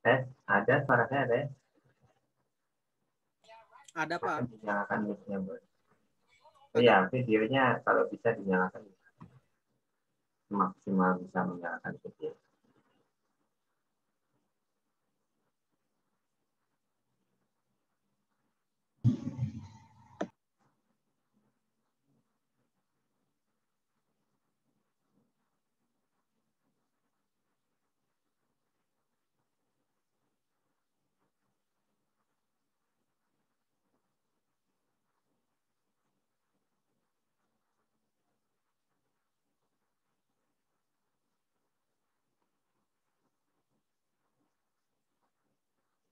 Ada suaranya ada ya? Ada, Pak. Dinyalakan mic-nya, Bu. Ada. Iya, videonya kalau bisa dinyalakan maksimal bisa menyalakan video.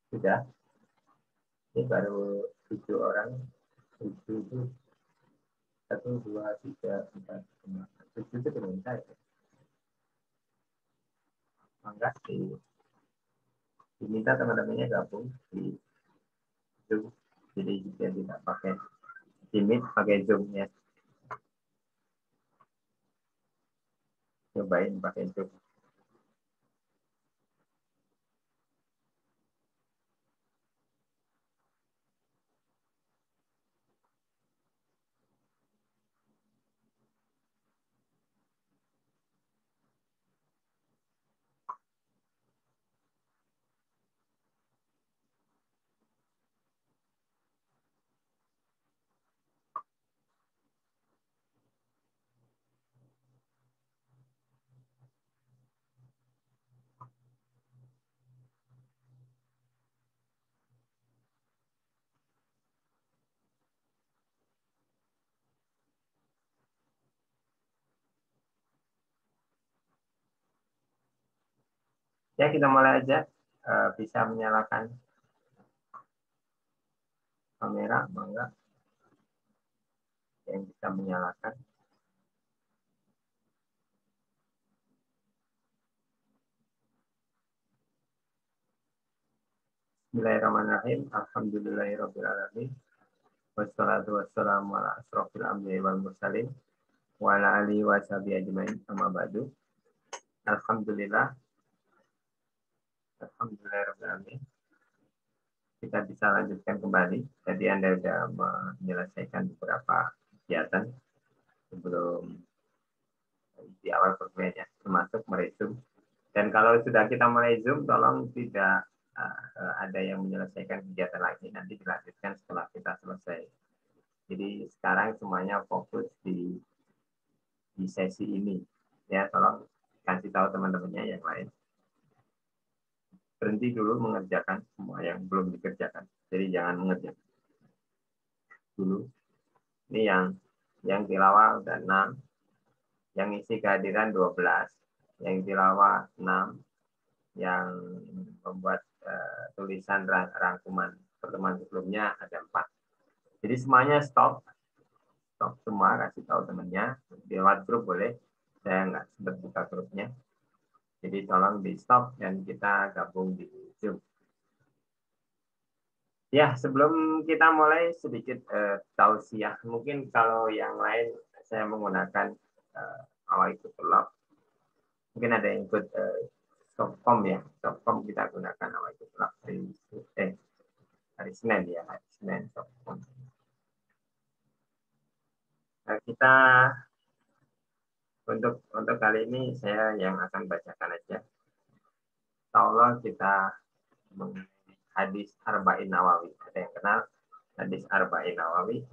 Sudah. Ini baru 7 orang. 7 itu 1, 2, 3, 4, 5. 7 itu dengan saya. Maka diminta teman-temannya gabung di Zoom. Jadi jika tidak pakai Meet, pakai Zoom ya. Cobain pakai Zoom. Ya, kita mulai aja. Bisa menyalakan kamera, bangga. Yang bisa menyalakan. Bismillahirrahmanirrahim. Alhamdulillahirrahmanirrahim. Wassalatu wassalamu ala asrofil anbiya'i wal mursalin. Wa ala alihi wa sahbihi ajma'in. Amma ba'du. Alhamdulillah. Alhamdulillahirrahmanirrahim. Kita bisa lanjutkan kembali. Jadi Anda sudah menyelesaikan beberapa kegiatan sebelum di awal perkuliahannya, termasuk meresume. Dan kalau sudah kita mulai Zoom, tolong tidak ada yang menyelesaikan kegiatan lagi. Nanti dilanjutkan setelah kita selesai. Jadi sekarang semuanya fokus di sesi ini. Ya, tolong kasih tahu teman-temannya yang lain. Berhenti dulu mengerjakan semua yang belum dikerjakan. Jadi jangan mengerjakan dulu. Ini yang tilawah udah 6, yang isi kehadiran 12, yang tilawah 6, yang membuat tulisan rangkuman pertemuan sebelumnya ada 4. Jadi semuanya stop semua, kasih tahu temannya. Di lewat grup boleh, saya nggak sempat buka grupnya. Jadi tolong di stop dan kita gabung di Zoom. Ya, sebelum kita mulai sedikit tausiah. Mungkin kalau yang lain saya menggunakan Awaikutullah. Mungkin ada yang ikut Softcom ya. Softcom kita gunakan Awaikutullah hari Senin ya, hari Senin Softcom. Nah, kita untuk kali ini saya yang akan bacakan aja. Insyaallah kita mengenai hadis Arba'in Nawawi. Ada yang kenal hadis Arba'in Nawawi?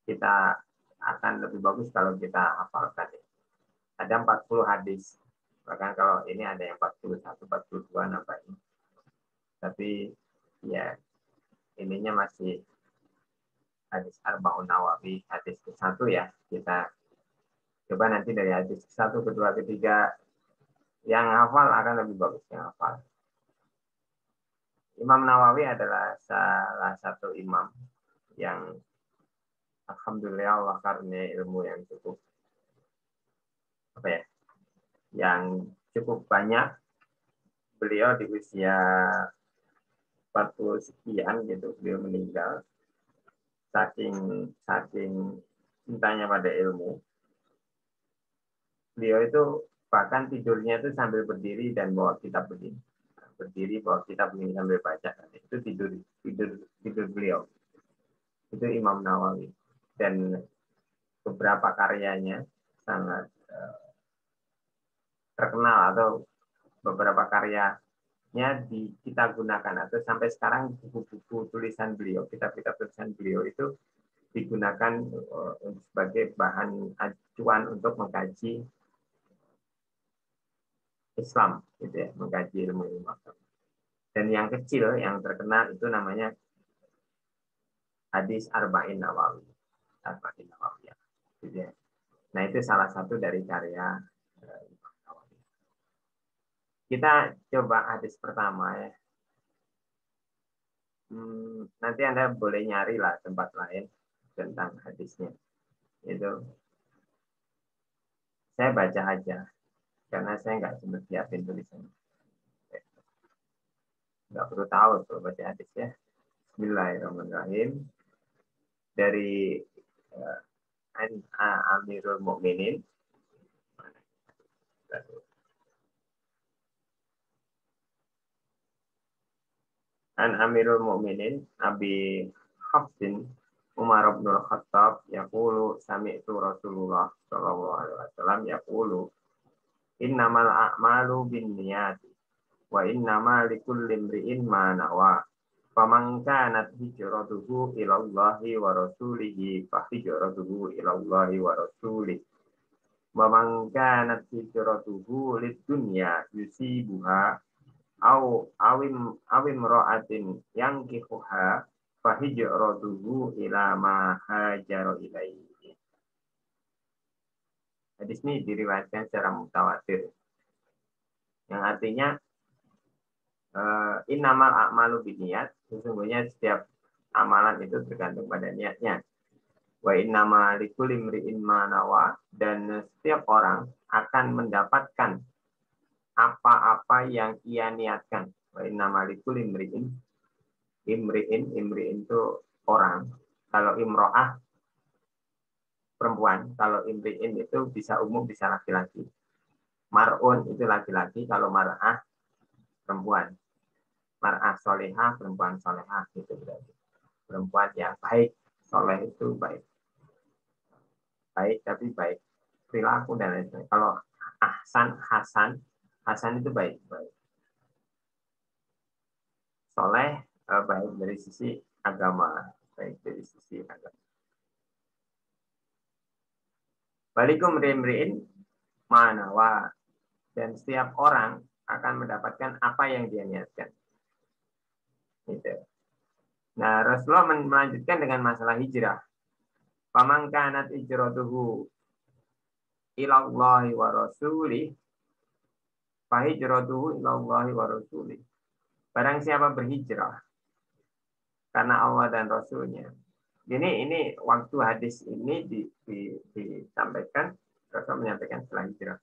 Kita akan lebih bagus kalau kita hafalkan. Ada 40 hadis. Bahkan kalau ini ada yang 41, 42 nampaknya. Tapi ya ininya masih hadis Arba'un Nawawi, hadis ke-1 ya. Kita coba nanti dari hadis ke-1, kedua, ketiga yang hafal akan lebih bagus yang hafal. Imam Nawawi adalah salah satu imam yang alhamdulillah Allah karunia ilmu yang cukup yang cukup banyak. Beliau di usia 40 sekian gitu beliau meninggal. Saking cintanya pada ilmu. Beliau itu Bahkan tidurnya itu sambil berdiri dan bawa kitab begini. Berdiri bawa kitab begini sambil baca. Itu tidur beliau. Itu Imam Nawawi. Dan beberapa karyanya sangat terkenal, atau beberapa karyanya kita gunakan, atau sampai sekarang buku-buku tulisan beliau, kitab-kitab tulisan beliau itu digunakan sebagai bahan acuan untuk mengkaji Islam, gitu ya, mengkaji ilmu agama. Dan yang kecil, yang terkenal itu namanya hadis Arba'in Nawawi. Arba'in Nawawi, gitu ya. Nah, itu salah satu dari karya Imam Nawawi. Kita coba hadis pertama ya. Nanti Anda boleh nyari lah tempat lain tentang hadisnya. Itu saya baca aja karena saya nggak sempat siapin tulisannya. Nggak perlu tahu kalau baca hadis ya. Bismillahirrahmanirrahim. Dari Amirul Mukminin. An Amirul Mukminin Abi Hafsin Umar bin Khattab yaqulu sami'tu Rasulullah sallallahu alaihi wasallam yaqulu innamal a'malu binniyati wa innamal likulli imri'in ma nawa faman kanat hijratuhu ila Allahi wa rasulihi fa hijratuhu ila Allahi wa rasulihi wa man kanat hijratuhu lid dunya yusibuha awim ra'atin yang kihuha fahijratuhu ila ma hajara ilaihi. Hadis ini diriwayatkan secara mutawatir, yang artinya innamal a'malu binniyat, sesungguhnya setiap amalan itu tergantung pada niatnya. Wa innama likulli imri'in ma nawa, dan setiap orang akan mendapatkan apa-apa yang ia niatkan. Wa innama likulli imri'in, imri'in itu orang. Kalau imro'ah perempuan, kalau imri'in itu bisa umum, bisa laki-laki. Mar'un itu laki-laki, kalau mar'ah perempuan. Mar'ah solehah, perempuan solehah, itu berarti perempuan yang baik. Soleh itu baik. Baik tapi baik perilaku dan lain sebagainya. Kalau Hasan itu baik. Soleh baik dari sisi agama, baik dari sisi agama. Balikum rimriin manawa, dan setiap orang akan mendapatkan apa yang dia niatkan. Gitu. Nah, Rasulullah melanjutkan dengan masalah hijrah. Faman kanat hijratuhu ilallahi wa rasulih fa hijratuhu ilallahi wa rasulih. Barang siapa berhijrah karena Allah dan Rasulnya. Ini waktu hadis ini disampaikan, Rasul menyampaikan setelah hijrah.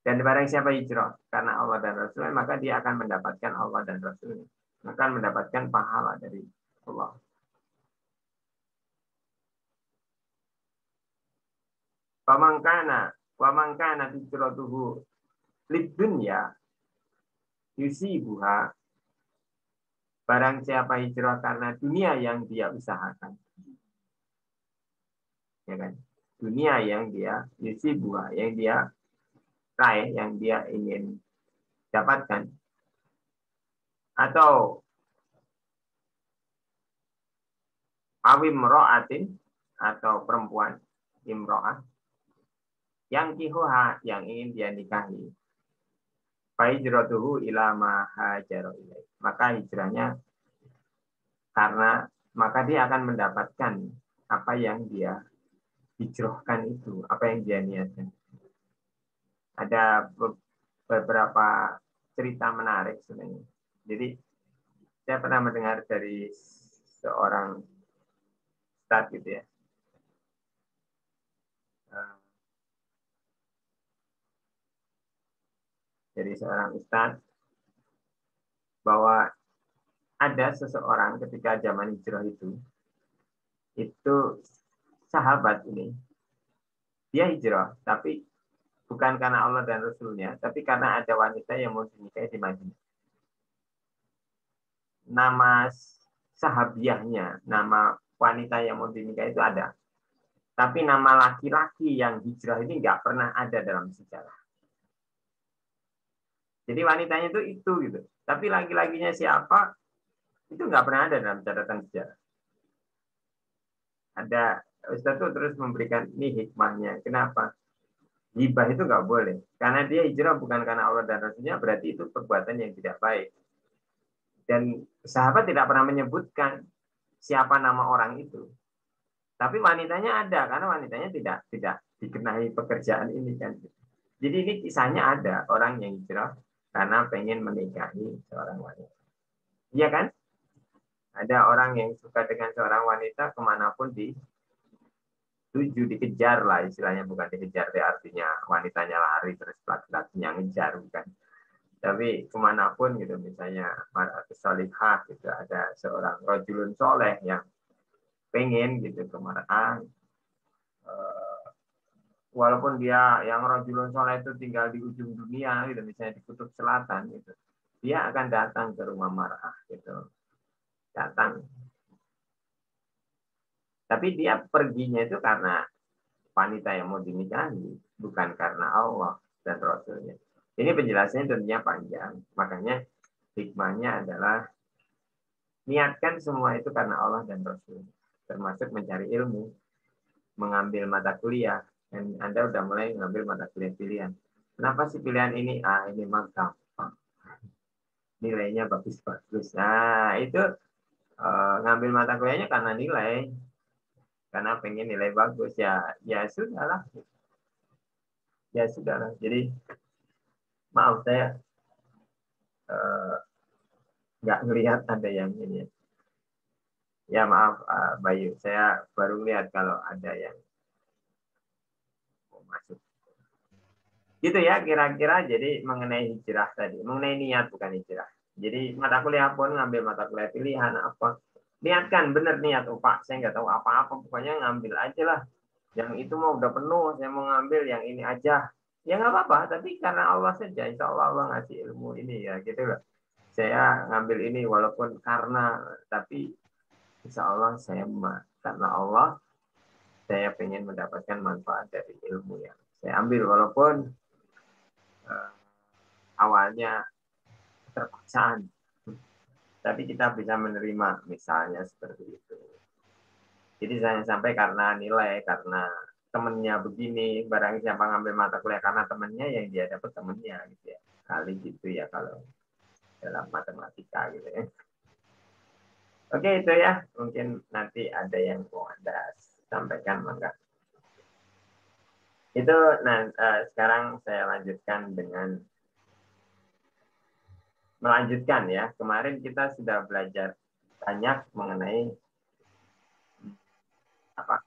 Dan barang siapa hijrah karena Allah dan Rasulnya, maka dia akan mendapatkan Allah dan Rasulnya. Akan mendapatkan pahala dari Allah. Wa man kana hijratuhu lid dunya yusibuha, barang siapa hijrah karena dunia yang dia usahakan, ya kan, dunia yang dia yusibuha, yang dia raih, yang dia ingin dapatkan, atau awim ro'atin, atau perempuan imro'ah yang kihuha, yang ingin dia nikahi, fahijratuhu ila ma hajara ilaih, maka hijrahnya karena, maka dia akan mendapatkan apa yang dia hijrahkan itu, apa yang dia niatkan. Ada beberapa cerita menarik sebenarnya. Jadi saya pernah mendengar dari seorang ustadz gitu ya. Dari seorang ustadz bahwa ada seseorang ketika zaman hijrah itu sahabat ini, Dia hijrah, tapi bukan karena Allah dan Rasulnya, tapi karena ada wanita yang mau dinikahi di Madinah. Nama sahabiahnya, nama wanita yang mau dinikahi itu ada. Tapi nama laki-laki yang hijrah ini nggak pernah ada dalam sejarah. Jadi wanitanya itu gitu. Tapi laki-lakinya siapa, itu nggak pernah ada dalam catatan sejarah. Ada Ustaz itu terus memberikan ini hikmahnya. Kenapa? Hibah itu nggak boleh. Karena dia hijrah bukan karena Allah dan Rasulnya, berarti itu perbuatan yang tidak baik. Dan sahabat tidak pernah menyebutkan siapa nama orang itu. Tapi wanitanya ada, karena wanitanya tidak dikenai pekerjaan ini kan. Jadi ini kisahnya ada orang yang hijrah karena pengen menikahi seorang wanita. Iya kan? Ada orang yang suka dengan seorang wanita kemanapun dituju, dikejar lah istilahnya, bukan dikejar artinya wanitanya lari terus laki-lakinya ngejar, bukan. Tapi kemanapun gitu, misalnya mar'atus salihah gitu, ada seorang rajulun soleh yang pengen gitu ke mar'ah, walaupun dia yang rajulun soleh itu tinggal di ujung dunia gitu, misalnya di kutub selatan gitu, dia akan datang ke rumah mar'ah gitu, datang. Tapi dia perginya itu karena wanita yang mau dinikahi, bukan karena Allah dan Rasulnya. Ini penjelasannya tentunya panjang. Makanya hikmahnya adalah niatkan semua itu karena Allah dan Rasul. Termasuk mencari ilmu, mengambil mata kuliah. Dan Anda udah mulai mengambil mata kuliah pilihan. Kenapa sih pilihan ini? Ini mah gampang. Nilainya bagus-bagus. Nah, itu ngambil mata kuliahnya karena nilai. Karena pengen nilai bagus. Ya sudahlah. Ya sudahlah. Jadi, maaf saya nggak ngelihat ada yang ini. Ya maaf Bayu, saya baru lihat kalau ada yang mau masuk. Gitu ya kira-kira, jadi mengenai hijrah tadi, mengenai niat bukan hijrah. Jadi mata kuliah pun ngambil mata kuliah pilihan apa. Niatkan bener niat, Pak, saya nggak tahu apa-apa, pokoknya ngambil aja lah. Yang itu mau udah penuh, saya mau ngambil yang ini aja. Ya nggak apa-apa, tapi karena Allah saja, insya Allah Allah ngasih ilmu ini ya gitu loh. Saya ngambil ini walaupun karena, tapi insya Allah saya karena Allah saya ingin mendapatkan manfaat dari ilmu yang saya ambil walaupun awalnya terpaksaan, tapi kita bisa menerima misalnya seperti itu. Jadi saya sampai karena nilai, karena temennya begini, barang siapa ngambil mata kuliah karena temennya, yang dia dapat temennya gitu ya. Kali gitu ya kalau dalam matematika gitu ya. Oke itu ya, mungkin nanti ada yang mau Anda sampaikan maka. Itu sekarang saya lanjutkan dengan melanjutkan ya. Kemarin kita sudah belajar banyak mengenai apa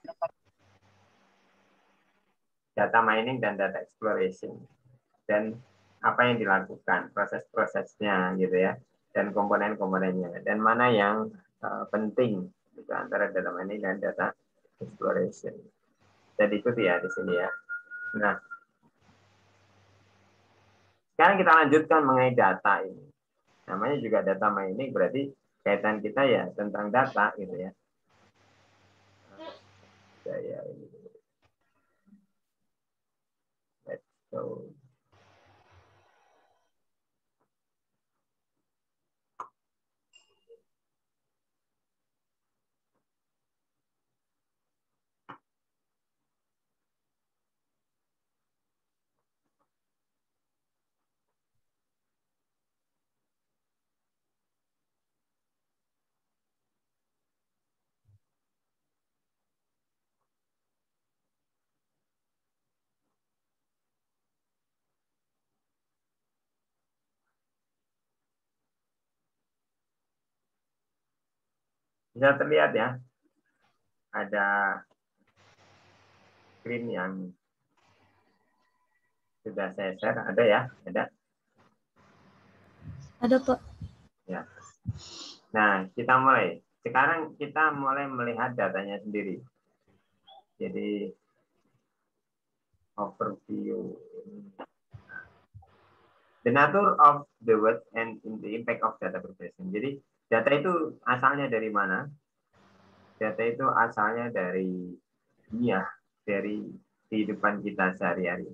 data mining dan data exploration dan apa yang dilakukan, proses-prosesnya gitu ya, dan komponen-komponennya, dan mana yang penting gitu, antara data mining dan data exploration. Jadi ikuti ya di sini ya. Nah, sekarang kita lanjutkan mengenai data ini. Namanya juga data mining, berarti kaitan kita ya tentang data gitu ya. Saya ini. Let's go. Bisa terlihat ya, ada screen yang sudah saya share, ada ya, ada. Ada Pak. Ya. Nah, kita mulai. Sekarang kita mulai melihat datanya sendiri. Jadi overview. The nature of the word and the impact of data processing. Jadi data itu asalnya dari mana? Data itu asalnya dari dunia, dari kehidupan kita sehari-hari.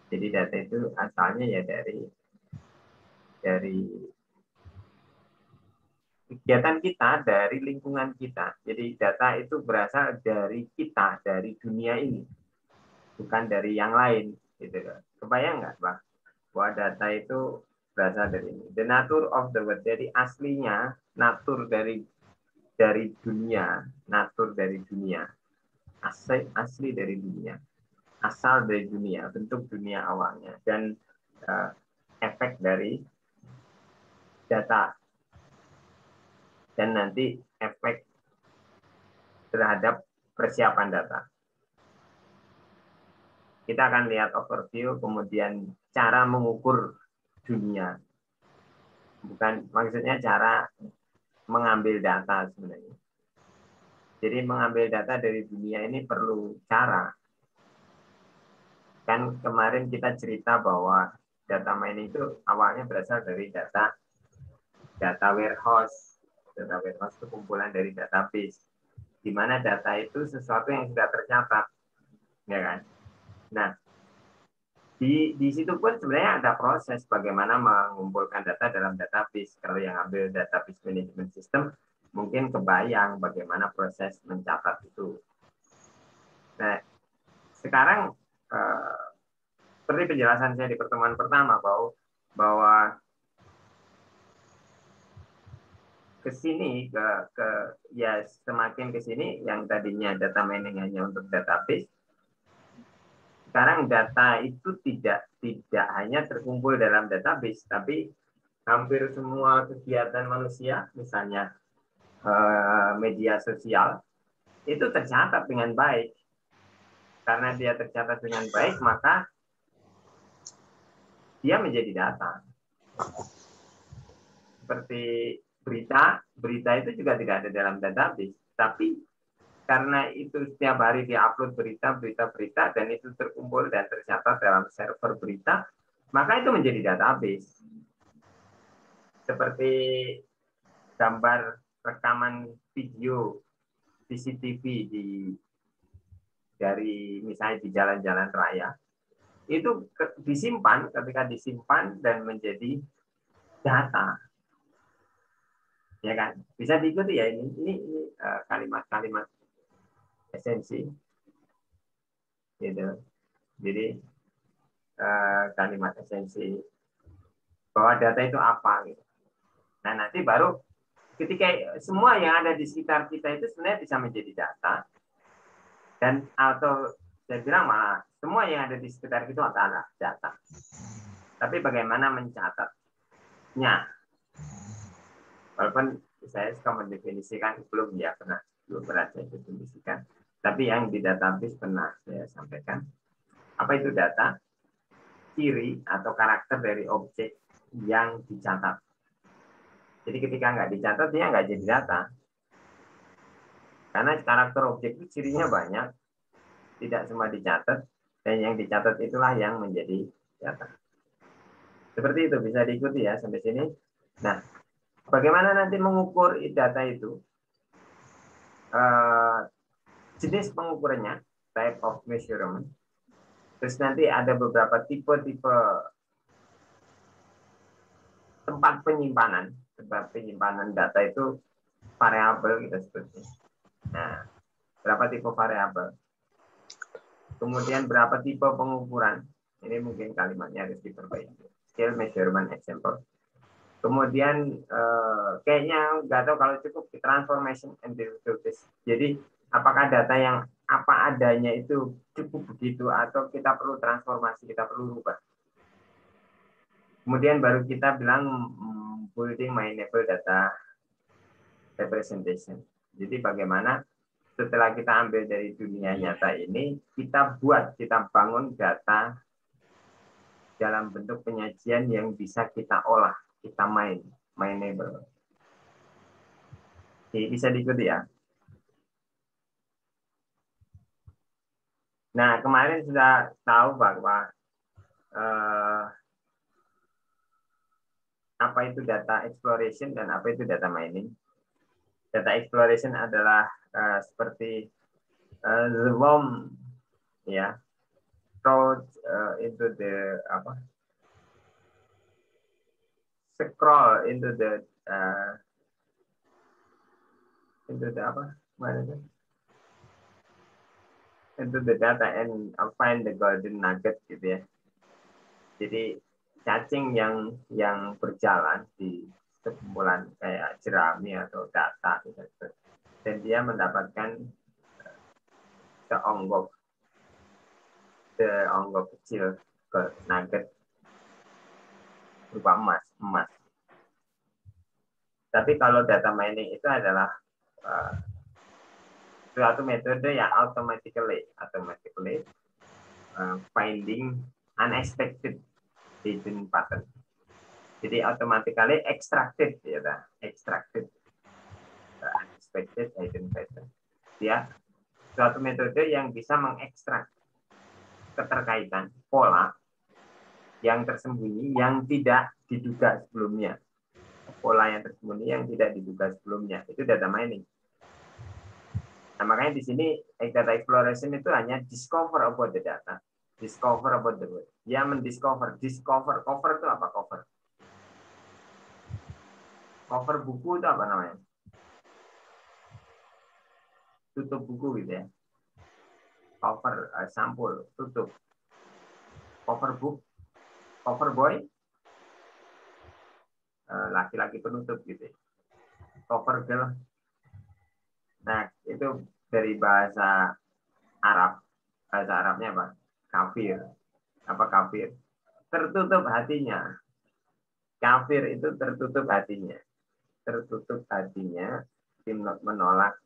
Jadi data itu asalnya ya dari kegiatan kita, dari lingkungan kita. Jadi data itu berasal dari kita, dari dunia ini, bukan dari yang lain. Gitu. Kebayang nggak, Pak? Bahwa data itu berasal dari ini. The nature of the word. Jadi aslinya natur dari dunia, natur dari dunia, asli dari dunia, asal dari dunia, bentuk dunia awalnya, dan efek dari data, dan nanti efek terhadap persiapan data. Kita akan lihat overview, kemudian cara mengukur dunia. Bukan, maksudnya cara mengambil data sebenarnya. Jadi mengambil data dari dunia ini perlu cara. Kan kemarin kita cerita bahwa data mining itu awalnya berasal dari data warehouse. Data warehouse itu kumpulan dari database, di mana data itu sesuatu yang sudah tercatat, ya kan? Nah, di situ pun sebenarnya ada proses bagaimana mengumpulkan data dalam database. Kalau yang ambil database management system, mungkin kebayang bagaimana proses mencatat itu. Nah, sekarang seperti penjelasan saya di pertemuan pertama bahwa ke sini ya semakin ke sini yang tadinya data mining hanya untuk database, sekarang data itu tidak hanya terkumpul dalam database, tapi hampir semua kegiatan manusia, misalnya media sosial, itu tercatat dengan baik. Karena dia tercatat dengan baik, maka dia menjadi data. Seperti berita itu juga tidak ada dalam database, tapi karena itu setiap hari diupload berita, dan itu terkumpul dan tercatat dalam server berita, maka itu menjadi database. Seperti gambar rekaman video CCTV dari misalnya di jalan-jalan raya, itu disimpan, ketika disimpan dan menjadi data. Ya kan? Bisa diikuti ya ini kalimat-kalimat esensi, gitu. Jadi kalimat esensi bahwa data itu apa, gitu. Nah nanti baru ketika semua yang ada di sekitar kita itu sebenarnya bisa menjadi data, dan atau saya bilang malah semua yang ada di sekitar itu adalah data. Tapi bagaimana mencatatnya? Walaupun saya suka mendefinisikan, belum pernah saya definisikan. Tapi yang di database pernah saya sampaikan. Apa itu data? Ciri atau karakter dari objek yang dicatat. Jadi ketika nggak dicatat, dia nggak jadi data. Karena karakter objek itu cirinya banyak, tidak semua dicatat, dan yang dicatat itulah yang menjadi data. Seperti itu, bisa diikuti ya sampai sini. Nah, bagaimana nanti mengukur data itu? Jenis pengukurannya, type of measurement. Terus nanti ada beberapa tipe-tipe tempat penyimpanan. Tempat penyimpanan data itu variabel kita sebutnya. Nah, berapa tipe variabel? Kemudian berapa tipe pengukuran? Ini mungkin kalimatnya harus diperbaiki. Scale, measurement, example. Kemudian kayaknya nggak tahu kalau cukup di transformation and derivatives. Jadi apakah data yang apa adanya itu cukup begitu atau kita perlu transformasi, kita perlu rubah. Kemudian baru kita bilang building mineable data representation. Jadi bagaimana setelah kita ambil dari dunia nyata ini, kita bangun data dalam bentuk penyajian yang bisa kita olah, kita mineable. Jadi bisa diikuti ya. Nah, kemarin sudah tahu bahwa apa itu data exploration dan apa itu data mining. Data exploration adalah seperti the worm, ya, throw into the apa, scroll into the apa, mana itu? Into the data and find the golden nugget gitu ya. Jadi cacing yang berjalan di sekumpulan kayak jerami atau data gitu. Dan dia mendapatkan seonggok kecil ke nugget berupa emas. Tapi kalau data mining itu adalah suatu metode yang automatically finding unexpected hidden pattern. Jadi automatically extracted unexpected hidden pattern. Ya, suatu metode yang bisa mengekstrak keterkaitan pola yang tersembunyi yang tidak diduga sebelumnya. Pola yang tersembunyi yang tidak diduga sebelumnya. Itu data mining. Nah, makanya di sini data exploration itu hanya discover about the data. Discover about the world. Dia mendiscover. Discover. Cover itu apa? Cover. Cover buku itu apa namanya? Tutup buku gitu ya. Cover sampul. Tutup. Cover book. Cover boy. Laki-laki penutup gitu. Cover girl. Nah, itu dari bahasa Arab. Bahasa Arabnya apa? Kafir. Apa kafir? Tertutup hatinya. Kafir itu tertutup hatinya. Tertutup hatinya menolak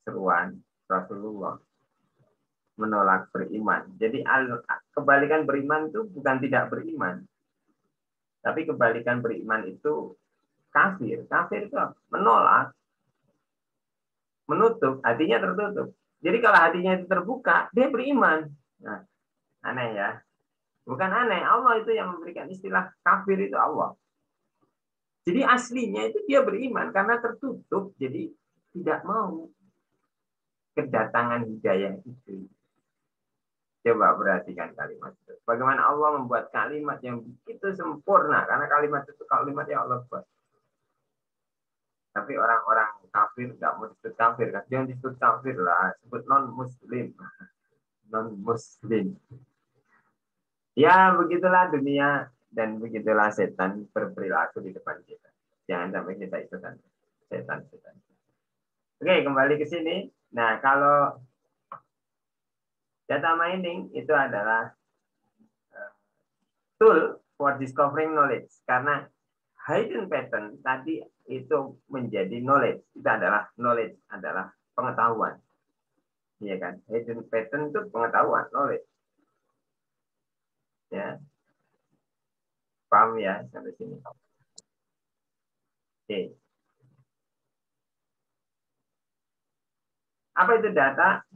seruan Rasulullah. Menolak beriman. Jadi kebalikan beriman itu bukan tidak beriman. Tapi kebalikan beriman itu kafir. Kafir itu menolak. Menutup, hatinya tertutup. Jadi kalau hatinya itu terbuka, dia beriman. Nah, aneh ya. Bukan aneh, Allah itu yang memberikan istilah kafir itu Allah. Jadi aslinya itu dia beriman karena tertutup, jadi tidak mau kedatangan hidayah itu. Coba perhatikan kalimat itu. Bagaimana Allah membuat kalimat yang begitu sempurna, karena kalimat itu kalimat yang Allah buat. Tapi orang-orang kafir nggak mau disebut kafir, kan? Jangan disebut kafir lah, sebut non-muslim. Non-muslim. Ya, begitulah dunia dan begitulah setan berperilaku di depan kita. Jangan sampai kita ikutan setan-setan. Oke, kembali ke sini. Nah, kalau data mining itu adalah tool for discovering knowledge. Karena hidden pattern tadi itu menjadi knowledge. Itu adalah knowledge, adalah pengetahuan. Iya kan? Hidden pattern itu pengetahuan, knowledge. Ya. Paham ya sampai sini? Oke. Apa itu data?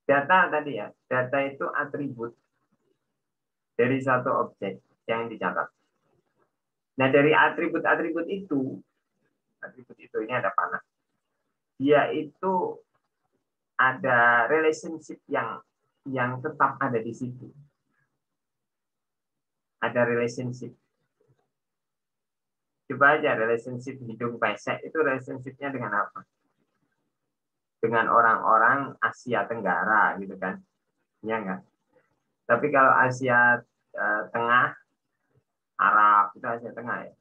Data tadi ya, data itu atribut dari satu objek yang dicatat. Nah, dari atribut-atribut itu ini ada panah. Dia itu ada relationship yang tetap ada di situ. Ada relationship. Coba aja relationship hidung pesek itu relationshipnya dengan apa? Dengan orang-orang Asia Tenggara gitu kan. Ya enggak? Tapi kalau Asia Tengah, Arab itu Asia Tengah ya.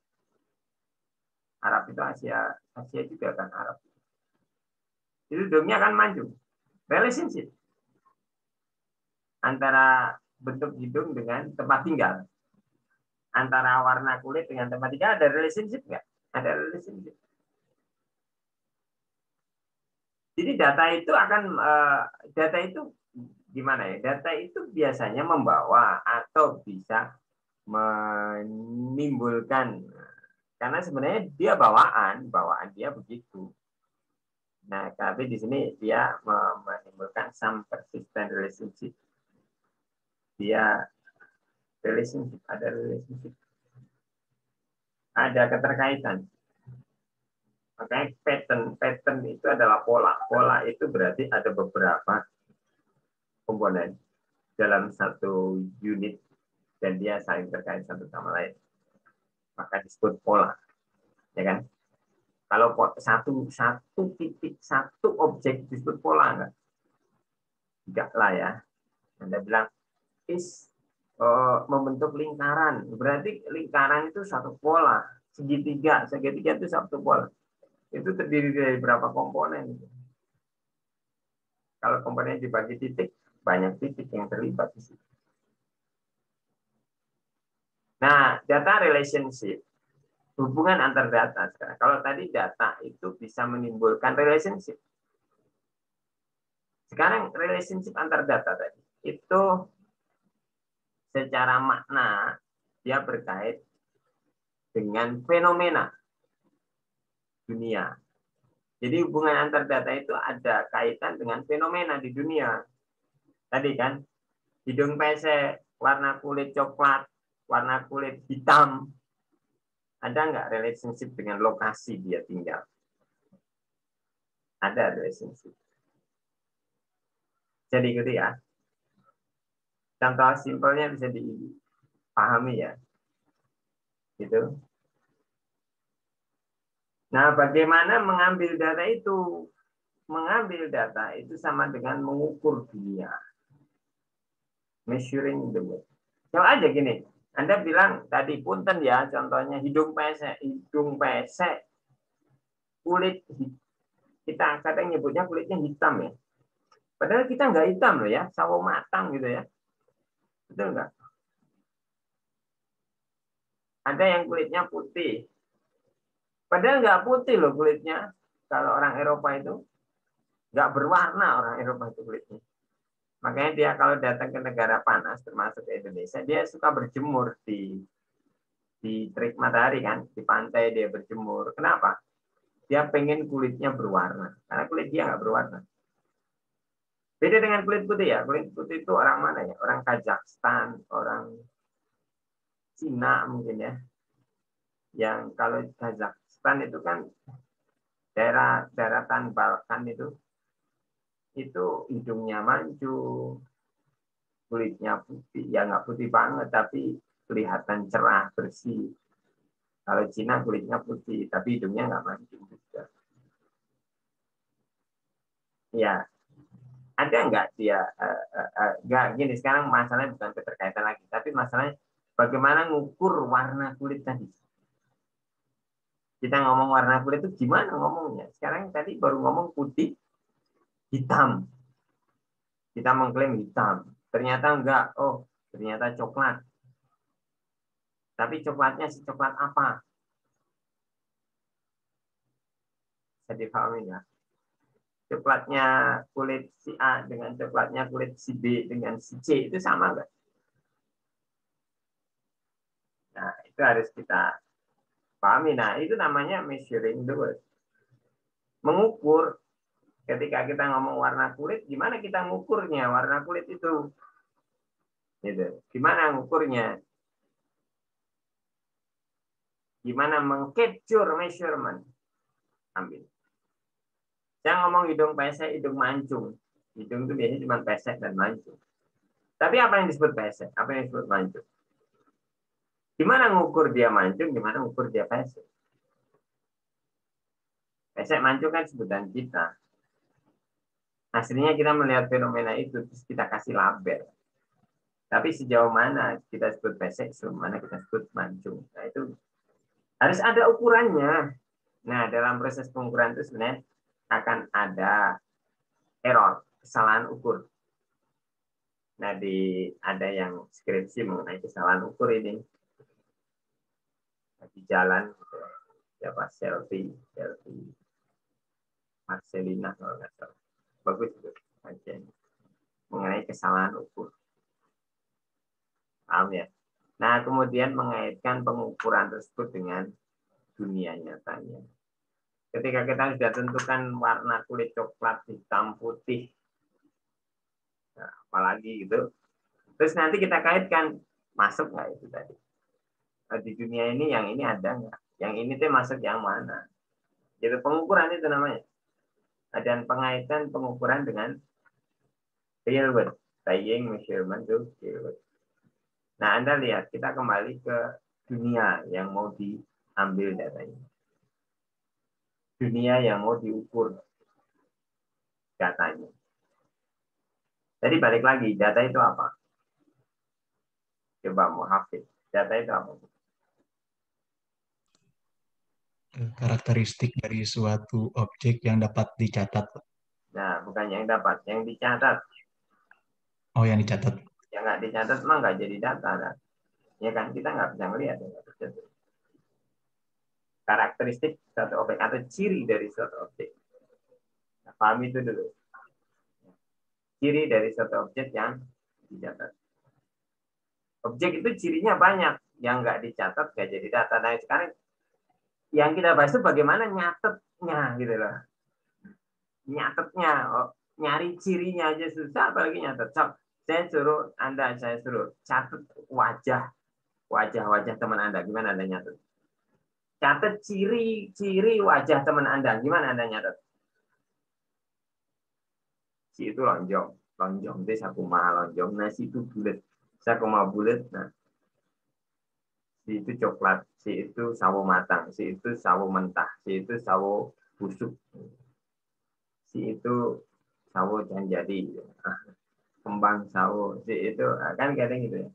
Arab itu Asia juga kan Arab. Itu hidungnya kan maju. Relationship antara bentuk hidung dengan tempat tinggal. Antara warna kulit dengan tempat tinggal ada relationship nggak? Ada relationship. Jadi data itu gimana ya? Data itu biasanya membawa atau bisa menimbulkan, karena sebenarnya dia bawaan dia begitu. Nah, tapi di sini dia menimbulkan some persistent relationship. Dia relationship, ada keterkaitan. Makanya pattern itu adalah pola. Pola itu berarti ada beberapa komponen dalam satu unit dan dia saling terkait satu sama lain. Maka disebut pola, ya kan? Kalau satu titik, satu objek disebut pola enggak? Enggak lah ya. Anda bilang membentuk lingkaran, berarti lingkaran itu satu pola. Segitiga itu satu pola. Itu terdiri dari berapa komponen? Kalau komponen dibagi titik, banyak titik yang terlibat di situ. Nah, data relationship, hubungan antar data. Kalau tadi data itu bisa menimbulkan relationship. Sekarang relationship antar data tadi, itu secara makna dia berkait dengan fenomena dunia. Jadi hubungan antar data itu ada kaitan dengan fenomena di dunia. Tadi kan, hidung pesek, warna kulit coklat, warna kulit hitam. Ada nggak relationship dengan lokasi dia tinggal? Ada relationship. Jadi gitu ya. Contoh simpelnya bisa dipahami ya. Gitu. Nah, bagaimana mengambil data itu? Mengambil data itu sama dengan mengukur dunia. Measuring the world. Coba aja gini, Anda bilang tadi punten ya, contohnya hidung pesek, kulit kita kadang nyebutnya kulitnya hitam ya. Padahal kita nggak hitam loh ya, sawo matang gitu ya. Betul nggak? Ada yang kulitnya putih. Padahal nggak putih loh kulitnya. Kalau orang Eropa itu nggak berwarna orang Eropa itu kulitnya. Makanya dia kalau datang ke negara panas, termasuk ke Indonesia, dia suka berjemur di terik matahari kan, di pantai dia berjemur. Kenapa? Dia pengen kulitnya berwarna. Karena kulit dia nggak berwarna. Beda dengan kulit putih ya. Kulit putih itu orang mana ya? Orang Kazakhstan, orang Cina mungkin ya. Yang kalau Kazakhstan itu kan daerah daratan Balkan itu hidungnya mancung, kulitnya putih, ya nggak putih banget, tapi kelihatan cerah, bersih. Kalau Cina kulitnya putih, tapi hidungnya nggak mancung juga. Ya, ada nggak dia, nggak gini, sekarang masalahnya bukan keterkaitan lagi, tapi masalahnya bagaimana ngukur warna kulit tadi. Kita ngomong warna kulit itu gimana ngomongnya? Sekarang tadi baru ngomong putih, hitam. Kita mengklaim hitam. Ternyata enggak, oh ternyata coklat. Tapi coklatnya si coklat apa? Bisa dipahami nggak? Coklatnya kulit si A dengan coklatnya kulit si B dengan si C itu sama nggak? Nah, itu harus kita pahami. Nah, itu namanya measuring the word. Mengukur. Ketika kita ngomong warna kulit, gimana kita ngukurnya warna kulit itu? Gitu. Gimana ngukurnya? Gimana mengcapture measurement? Ambil. Saya ngomong hidung pesek, hidung mancung. Hidung itu biasanya cuma pesek dan mancung. Tapi apa yang disebut pesek? Apa yang disebut mancung? Gimana ngukur dia mancung? Gimana ngukur dia pesek? Pesek mancung kan sebutan kita. Aslinya kita melihat fenomena itu, terus kita kasih label. Tapi sejauh mana kita sebut pesek, sejauh mana kita sebut mancung. Nah, itu harus ada ukurannya. Nah, dalam proses pengukuran itu sebenarnya akan ada error, kesalahan ukur. Nah, ada yang skripsi mengenai kesalahan ukur ini. Di jalan, siapa selfie Marcelina kalau nggak salah. Bagus itu kajian mengenai kesalahan ukur. Paham ya? Nah, kemudian mengaitkan pengukuran tersebut dengan dunia nyatanya. Ketika kita sudah tentukan warna kulit coklat, hitam, putih, nah, apalagi gitu, terus nanti kita kaitkan masuk nggak itu tadi. Di dunia ini yang ini ada nggak? Yang ini tuh masuk yang mana? Jadi pengukuran itu namanya. Dan pengaitan pengukuran dengan real world, tying measurement to real world. Nah, Anda lihat, kita kembali ke dunia yang mau diambil datanya. Dunia yang mau diukur datanya. Jadi balik lagi, data itu apa? Coba mau hafid. Data itu apa? Karakteristik dari suatu objek yang dapat dicatat. Nah, bukan yang dapat, yang dicatat. Oh, yang dicatat. Yang nggak dicatat mah nggak jadi data. Nah. Ya kan, kita nggak bisa melihat. Ya. Karakteristik suatu objek atau ciri dari suatu objek. Nah, paham itu dulu. Ciri dari suatu objek yang dicatat. Objek itu cirinya banyak. Yang nggak dicatat nggak jadi data. Nah, sekarang yang kita bahas itu bagaimana nyatetnya gitu loh. Nyatetnya, nyari cirinya aja susah, apalagi nyatet. So, saya suruh catat wajah teman Anda. Gimana Anda nyatet? Catat ciri wajah teman Anda. Gimana Anda nyatet? Si itu lonjong itu sakuma lonjong. Nah, si itu bulat, sakuma bulat. Nah, si itu coklat, si itu sawo matang, si itu sawo mentah, si itu sawo busuk, si itu sawo dan jadi, kembang sawo, si itu kan kadang gitu ya.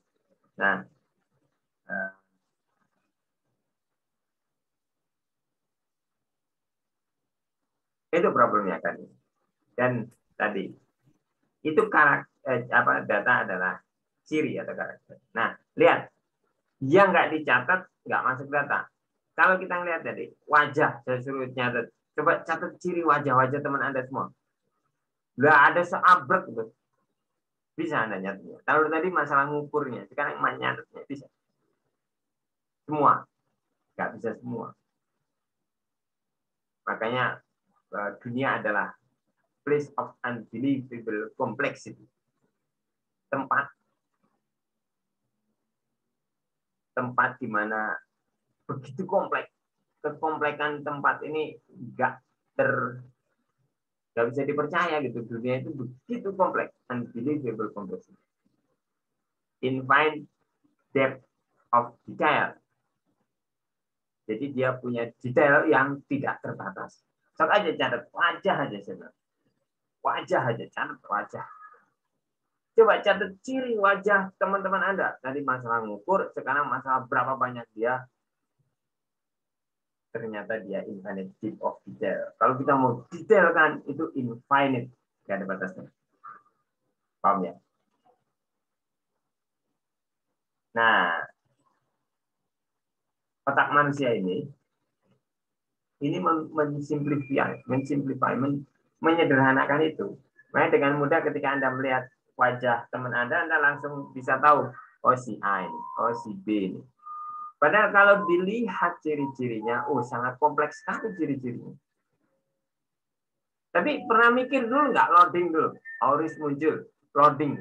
Nah, itu problemnya kan. Dan tadi itu data adalah ciri atau karakter. Nah, lihat yang nggak dicatat nggak masuk data. Kalau kita lihat tadi wajah, saya suruh nyatet. Coba catat ciri wajah teman Anda semua. Nggak ada seabrek gitu. Bisa Anda nyatetnya. Kalau tadi masalah ngukurnya, sekarang nyatetnya bisa. Semua. Nggak bisa semua. Makanya dunia adalah place of unbelievable complexity. Tempat di mana begitu kompleks. Kekomplekan tempat ini nggak bisa dipercaya gitu. Dunia itu begitu kompleks, unbelievable complexity. Infinite depth of detail. Jadi dia punya detail yang tidak terbatas. Sok aja catat wajah aja sebenarnya. Wajah aja, catat wajah. Coba catat ciri wajah teman-teman Anda. Tadi masalah ngukur, sekarang masalah berapa banyak dia. Ternyata dia infinite depth of detail. Kalau kita mau detailkan, itu infinite. Tidak ada batasnya. Paham ya? Nah, otak manusia ini menyederhanakan itu. Makanya dengan mudah ketika Anda melihat wajah teman Anda langsung bisa tahu, oh si A ini, oh si B ini. Padahal kalau dilihat ciri-cirinya, sangat kompleks sekali ciri-cirinya. Tapi pernah mikir dulu nggak, loading dulu? Auris muncul, loading.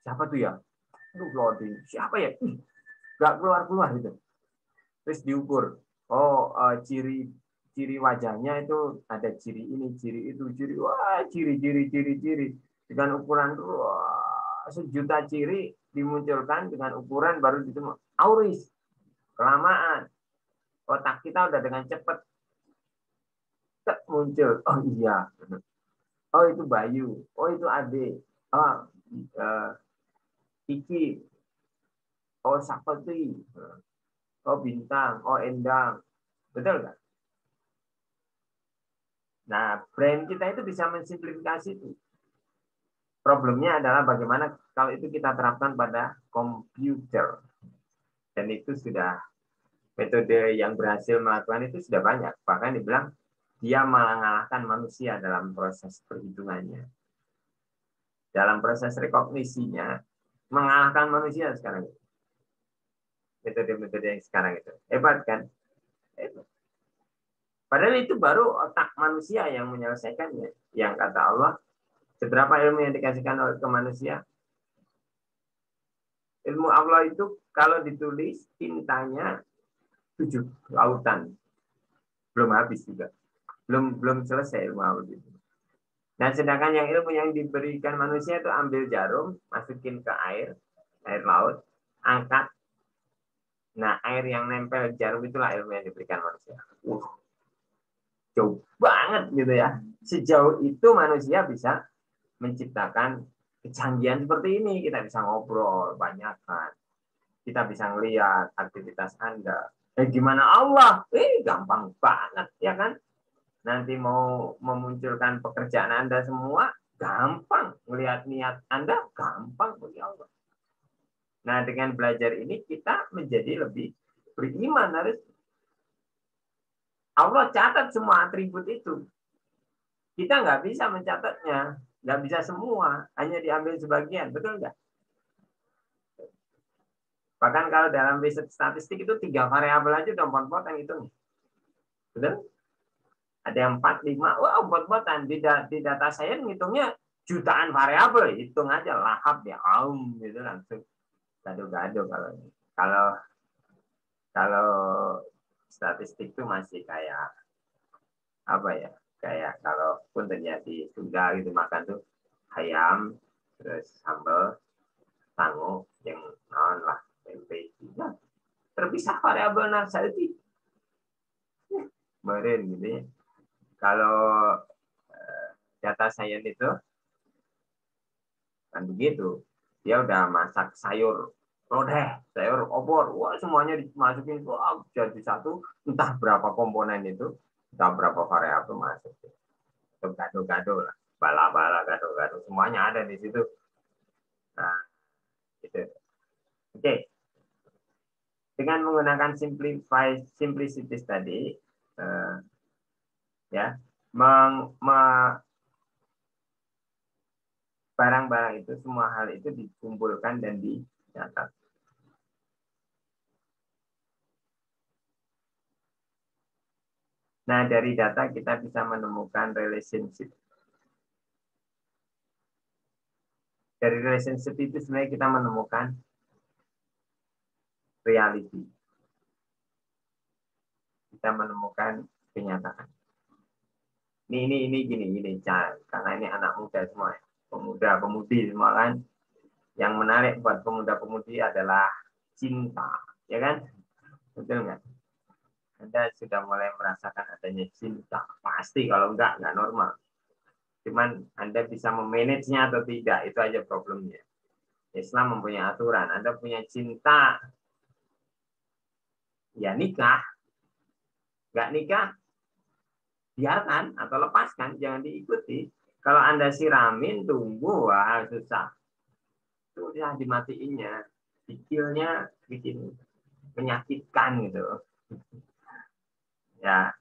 Siapa tuh ya? Loading. Siapa ya? Nggak keluar-keluar gitu. Terus diukur. Oh, ciri wajahnya itu ada ciri ini, ciri itu, ciri. Dengan ukuran sejuta ciri dimunculkan dengan ukuran baru ditemu. Auris. Kelamaan. Otak kita udah dengan cepat muncul. Oh iya. Oh itu Bayu. Oh itu Ade. Oh Iki. Oh Sapati. Oh Bintang. Oh Endang. Betul nggak? Nah, brain kita itu bisa mensimplifikasi itu. Problemnya adalah bagaimana kalau itu kita terapkan pada komputer. Dan itu sudah metode yang berhasil melakukan itu sudah banyak. Bahkan dibilang dia mengalahkan manusia dalam proses perhitungannya. Dalam proses rekognisinya, mengalahkan manusia sekarang. Metode-metode yang sekarang itu. Hebat kan? Hebat. Padahal itu baru otak manusia yang menyelesaikannya. Yang kata Allah, seberapa ilmu yang dikasihkan oleh ke manusia? Ilmu Allah itu kalau ditulis tintanya 7 lautan. Belum habis juga. Belum selesai ilmu Allah itu. Dan sedangkan yang ilmu yang diberikan manusia itu ambil jarum, masukin ke air laut, angkat. Nah, air yang nempel jarum itulah ilmu yang diberikan manusia. Jauh banget gitu ya. Sejauh itu manusia bisa menciptakan kecanggihan seperti ini. Kita bisa ngobrol banyak kan. Kita bisa ngelihat aktivitas Anda. Gimana Allah? Gampang banget ya kan. Nanti mau memunculkan pekerjaan Anda semua, gampang. Melihat niat Anda, gampang bagi Allah. Nah, dengan belajar ini kita menjadi lebih beriman. Harus Allah catat semua atribut itu. Kita nggak bisa mencatatnya, nggak bisa semua, hanya diambil sebagian, betul nggak? Bahkan kalau dalam riset statistik itu 3 variabel aja udah pot-potan itu, betul? Ada yang 4, 5, wah pot-potan. Di data saya ngitungnya jutaan variabel, hitung aja lahap ya, gitu langsung gado-gado kalau statistik itu masih kayak apa ya? Kayak kalau pun terjadi Sunda gitu makan tuh ayam terus sambal tango yang non lah tempe juga terpisah variabel narsaliti kemarin gitu ya. Kalau data science itu kan begitu, dia udah masak sayur lodeh, sayur opor, wah semuanya dimasukin, wah jadi satu, entah berapa komponen itu, entah berapa variabel masuk. Gado-gado lah, bala-bala, gado-gado, semuanya ada di situ. Nah, gitu. Oke. Dengan menggunakan simplicity tadi, ya, barang-barang itu, semua hal itu dikumpulkan dan dicatat. Nah, dari data kita bisa menemukan relationship. Dari relationship itu sebenarnya kita menemukan reality. Kita menemukan kenyataan. Ini gini, karena ini anak muda semua, pemuda-pemudi semua kan. Yang menarik buat pemuda-pemudi adalah cinta, ya kan? Betul nggak? Anda sudah mulai merasakan adanya cinta. Pasti kalau nggak normal. Cuman Anda bisa memanagenya atau tidak, itu aja problemnya. Islam mempunyai aturan. Anda punya cinta, ya nikah. Nggak nikah, biarkan atau lepaskan, jangan diikuti. Kalau Anda siramin, tunggu, wah susah. Itu udah dimatiinnya. Pikirnya bikin menyakitkan gitu. Ya,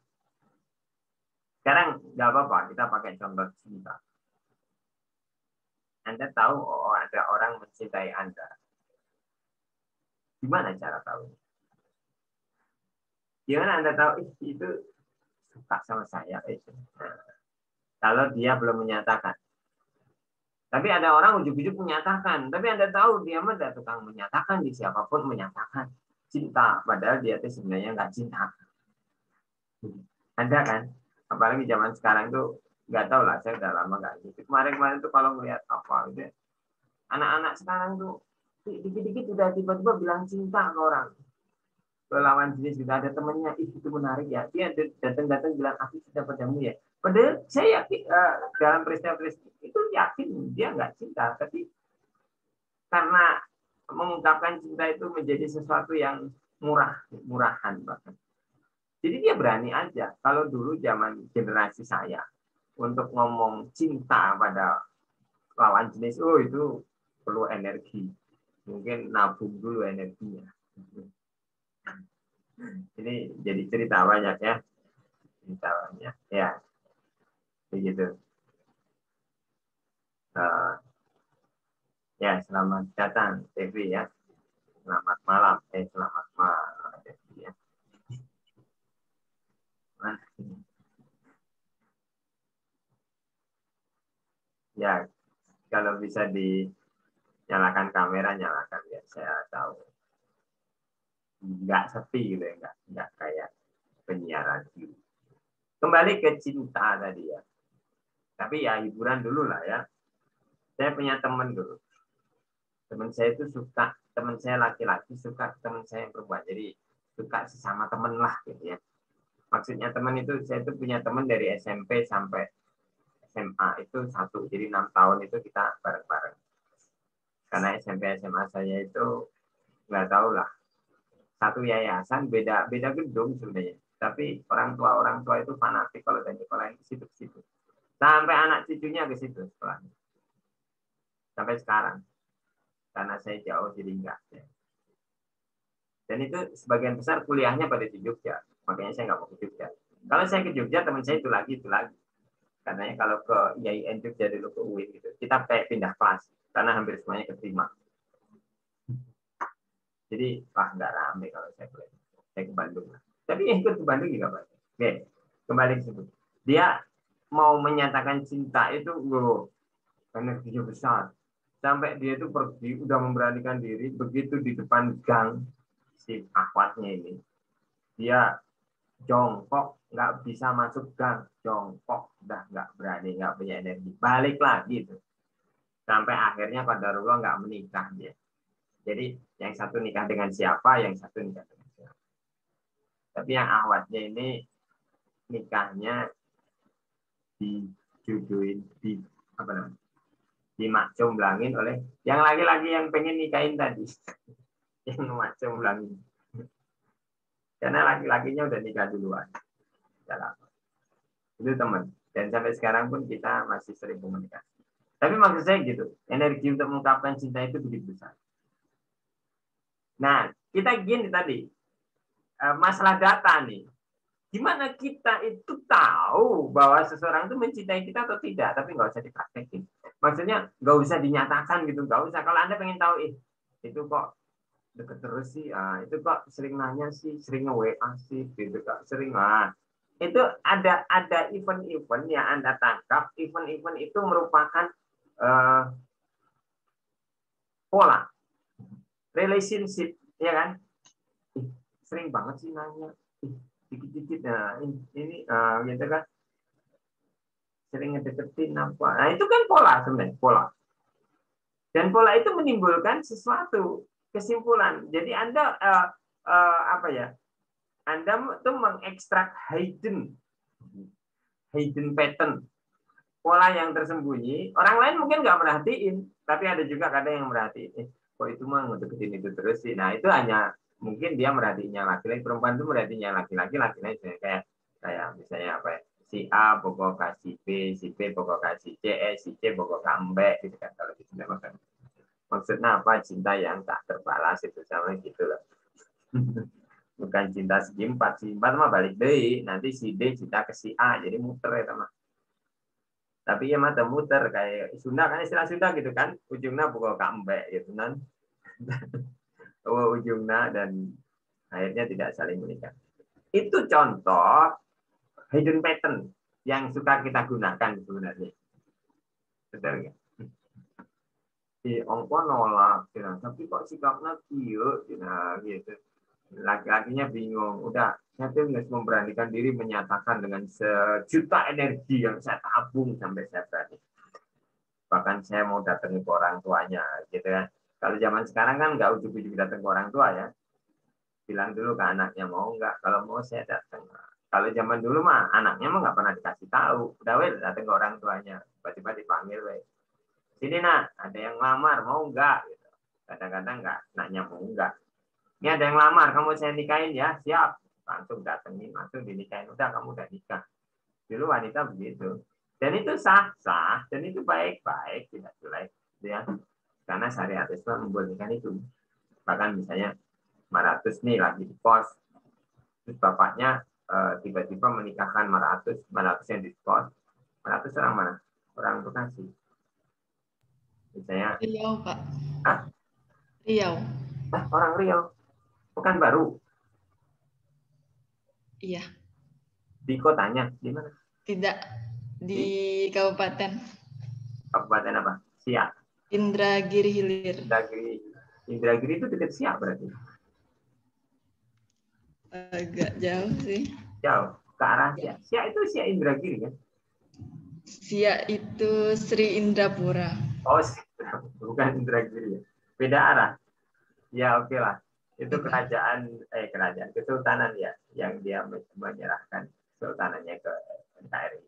sekarang nggak apa-apa, kita pakai contoh cinta. Anda tahu ada orang mencintai Anda. Gimana cara tahu? Gimana Anda tahu itu suka sama saya? Nah, kalau dia belum menyatakan. Tapi ada orang ujuk-ujuk menyatakan. Tapi Anda tahu dia mah tukang menyatakan, di siapapun menyatakan cinta. Padahal dia itu sebenarnya nggak cinta. Anda kan? Apalagi zaman sekarang tuh nggak tahu lah, saya udah lama nggak gitu. Kemarin tuh kalau melihat apa gitu, anak-anak sekarang tuh dikit-dikit udah tiba-tiba bilang cinta ke orang, ke lawan jenis juga ada temennya, itu menarik ya, dia datang bilang aku sudah padamu ya. Padahal saya yakin dalam peristiwa-peristiwa itu yakin dia nggak cinta, tapi karena mengungkapkan cinta itu menjadi sesuatu yang murahan bahkan. Jadi dia berani aja. Kalau dulu zaman generasi saya, untuk ngomong cinta pada lawan jenis, itu perlu energi. Mungkin nabung dulu energinya. Ini jadi cerita banyak ya. Cerita banyak. Ya, begitu. Ya, selamat datang, Devi ya. Selamat malam. Selamat malam, Devi ya. Ya, kalau bisa dinyalakan kamera, nyalakan ya saya tahu. Nggak sepi gitu ya, nggak kayak penyiar radio. Kembali ke cinta tadi ya. Tapi ya hiburan dulu lah ya. Saya punya teman dulu. Teman saya itu suka, teman saya laki-laki suka teman saya yang perempuan. Jadi suka sesama teman lah gitu ya. Maksudnya teman itu, saya itu punya teman dari SMP sampai SMA itu satu. Jadi 6 tahun itu kita bareng-bareng. Karena SMP SMA saya itu nggak tahu lah. Satu yayasan, beda gedung sebenarnya. Tapi orang tua itu fanatik kalau dari sekolah ke situ. Sampai anak cucunya ke situ sekolahnya. Sampai sekarang. Karena saya jauh jadi enggak. Ya. Dan itu sebagian besar kuliahnya pada di Jogja. Makanya saya nggak mau ke Jogja. Kalau saya ke Jogja, teman saya itu lagi. Karena kalau ke IAIN Jogja dulu ke UIN gitu, kita kayak pindah kelas. Karena hampir semuanya keterima. Jadi, nggak rame kalau saya kuliah. Saya ke Bandung. Tapi ikut ke Bandung juga, Pak. Oke, kembali ke situ. Dia mau menyatakan cinta itu, energinya besar. Sampai dia itu pergi, udah memberanikan diri, begitu di depan gang si akhwatnya ini, dia jongkok, nggak bisa masuk gang, jongkok, udah nggak berani, nggak punya energi, balik lagi tuh. Sampai akhirnya qadarullah nggak menikah dia. Jadi yang satu nikah dengan siapa, yang satu nikah dengan siapa. Tapi yang akhwatnya ini nikahnya dijodohin, apa namanya, dimakcumlangin oleh yang laki-laki yang pengen nikahin tadi. Yang makcumlangin. Karena laki-lakinya udah nikah duluan. Itu teman. Dan sampai sekarang pun kita masih sering komunikasi. Tapi maksud saya gitu, energi untuk mengungkapkan cinta itu begitu besar. Nah, kita gini tadi, masalah data nih. Gimana kita itu tahu bahwa seseorang itu mencintai kita atau tidak, tapi nggak usah dipraktekin. Maksudnya nggak usah dinyatakan gitu, nggak usah. Kalau Anda pengen tahu, itu kok deket terus sih, itu kok sering nanya sih, sering nge-WA sih, gitu kok sering. Itu ada event-event yang Anda tangkap, event-event itu merupakan pola relationship, ya kan? Sering banget sih nanya, dikit-dikit. Nah, ini gitu kan, sering ngedeketin apa. Nah, itu kan pola sebenarnya, pola. Dan pola itu menimbulkan sesuatu kesimpulan. Jadi Anda apa ya? Anda itu mengekstrak hidden pattern, pola yang tersembunyi. Orang lain mungkin nggak merhatiin, tapi ada juga kadang yang merhatiin. Kok itu mah ngedeketin itu terus sih. Nah, itu hanya mungkin dia merhatiinnya laki-laki, perempuan itu merhatiinnya laki-laki kayak misalnya apa ya? Si A pokok kasih B, si B pokok kasih C, si C pokok kambek gitu kan, kalau gitu makan. Maksudnya apa? Cinta yang tak terbalas itu sama gitu loh. Bukan cinta segi empat mah balik deh. Nanti si D cinta ke si A, jadi muter ya teman. Tapi ya mata muter kayak Sunda kan, istilah Sunda gitu kan, ujungnya pukul kambek gitu kan. Ujungnya dan akhirnya tidak saling menikah. Itu contoh hidden pattern yang suka kita gunakan sebenarnya. Betul nggak? Si ongko nolak, tapi kok sikapnya gitu. Laki-lakinya bingung. Udah, saya tuh nggak memberanikan diri menyatakan dengan sejuta energi yang saya tabung sampai saya berani. Bahkan saya mau datang ke orang tuanya, gitu ya. Kalau zaman sekarang kan nggak ujug-ujug datang ke orang tua ya. Bilang dulu ke anaknya mau nggak, kalau mau saya datang. Kalau zaman dulu mah anaknya mah nggak pernah dikasih tahu. Udah datang ke orang tuanya, tiba-tiba dipanggil sini nak, ada yang lamar mau nggak? Gitu. Kadang-kadang nggak nanya mau nggak. Ini ada yang lamar, kamu saya nikahin ya, siap. Langsung datengin, langsung dinikahin. Udah, kamu udah nikah. Dulu wanita begitu. Dan itu sah-sah, dan itu baik-baik, tidak jelek. Ya. Karena syariat Islam membolehkan itu. Bahkan misalnya 500 nih lagi di pos, terus bapaknya tiba-tiba menikahkan 500 yang di pos. 500 orang mana? Orang Bekasi. Misalnya, Riau, Pak. ah? Riau. Orang Riau. Pekanbaru. Iya. Di kotanya, di mana? Tidak, di kabupaten. Kabupaten apa? Siak. Indragiri Hilir. Indragiri itu dekat Siak berarti. Agak jauh sih. Jauh ke arah Siak. Siak itu Siak Indragiri kan? Siak itu Sri Indrapura. Oh, bukan Indragiri ya. Beda arah. Ya oke lah. Itu kerajaan kesultanan ya yang dia menyerahkan sultanannya ke NKRI.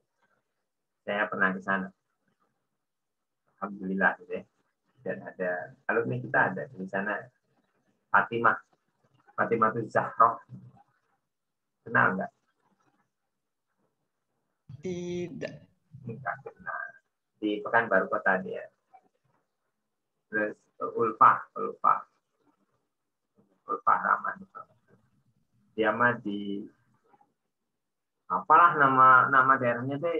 Saya pernah ke sana. Alhamdulillah gitu ya. Dan ada alumni kita ada di sana. Fatimah itu Zahroh. Kenal nggak? Tidak. Nggak kenal. Di Pekanbaru Kota dia. Terus Ulfah Rahman. Dia mah di apalah nama daerahnya sih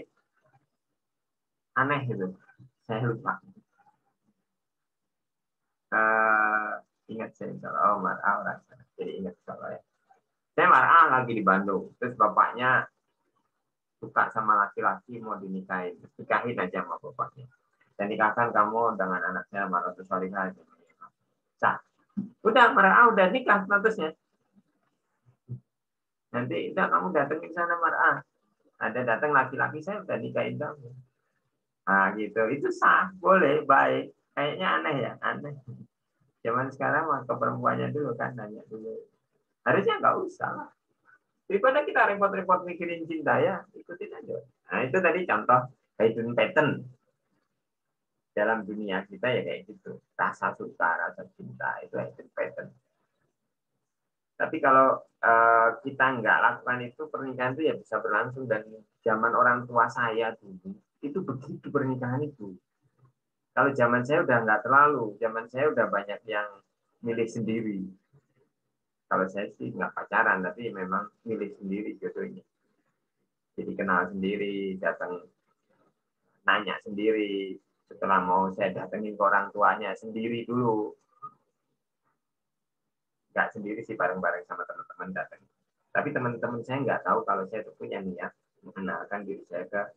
aneh gitu. Saya lupa. Ingat saya kalau Mar'ah orang sana. Jadi ingat kalau ya. Saya Mar'ah lagi di Bandung. Terus bapaknya suka sama laki-laki mau dinikahin. Nikahin aja sama bapaknya. Dan nikahkan kamu dengan anaknya Mar'atus Solihah. Sah. Udah Mar'ah udah nikah statusnya. Nanti udah kamu datengin sana Mar'ah. Ada datang laki-laki saya udah nikahin kamu. Nah gitu. Itu sah. Boleh. Baik. Kayaknya aneh ya. Aneh. Zaman sekarang mah ke perempuannya dulu kan. Nanya dulu. Harusnya nggak usah lah. Daripada kita repot-repot mikirin cinta ya. Ikutin aja. Nah itu tadi contoh hidden pattern. Dalam dunia kita ya kayak gitu. Rasa suka, rasa cinta. Itu hidden pattern. Tapi kalau kita nggak lakukan itu, pernikahan itu ya bisa berlangsung. Dan zaman orang tua saya dulu, itu begitu pernikahan itu. Kalau zaman saya udah nggak terlalu. Zaman saya udah banyak yang milih sendiri. Kalau saya sih nggak pacaran, tapi memang milih sendiri jodohnya. Jadi kenal sendiri, datang nanya sendiri. Setelah mau saya datengin ke orang tuanya sendiri dulu. Nggak sendiri sih, bareng-bareng sama teman-teman datang. Tapi teman-teman saya nggak tahu kalau saya itu punya niat mengenalkan diri saya ke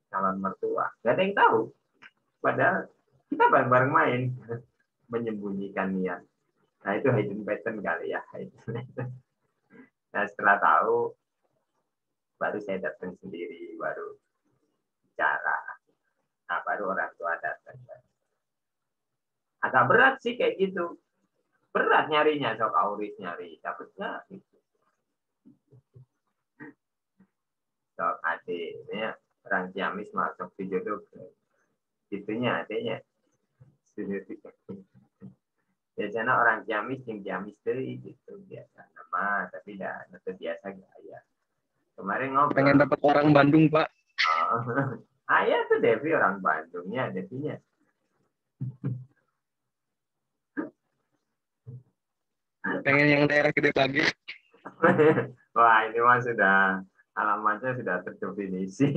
calon mertua. Nggak ada yang tahu. Padahal kita bareng-bareng main. Menyembunyikan niat. Nah itu hidden pattern kali ya. Nah setelah tahu, baru saya datang sendiri, baru bicara. Nah baru orang tua datang. Agak berat sih kayak gitu. Berat nyarinya, sok auris nyari. Dapatnya gitu. Sok adiknya, orang Ciamis masuk di jodoh. Itunya adiknya. Biasanya orang Ciamis yang Ciamis dari gitu biasa nama, tapi dah biasa gaya. Kemarin ngobrol. Pengen dapat orang Bandung, Pak. Oh. Ayah tuh Devi orang Bandungnya, Devinya. Pengen yang daerah Gede Bage. Wah ini mah sudah alamatnya sudah terdefinisi.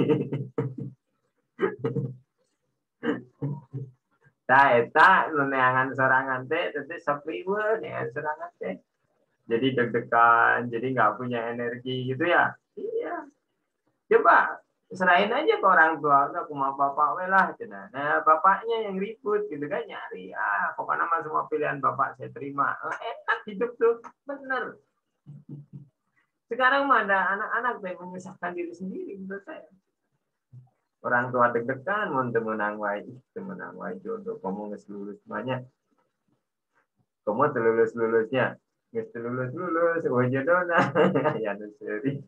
Eta neangan sorangan teh, tapi sepi we neangan sorangan teh. Jadi deg-degan, jadi nggak punya energi gitu ya. Iya. Coba serahin aja ke orang tua, udah kuma bapak we lah. Nah bapaknya yang ribut gitu kan nyari. Pokoknya mah semua pilihan bapak saya terima. Enak hidup tuh, bener. Sekarang mah ada anak-anak yang menyusahkan diri sendiri menurut saya. Orang tua deg-degan, mau temenang wae jodoh. Kamu ngeselulus semuanya. Kamu terlulus-lulusnya. Ngeselulus-lulus, oh jodoh nah. Ya nusri.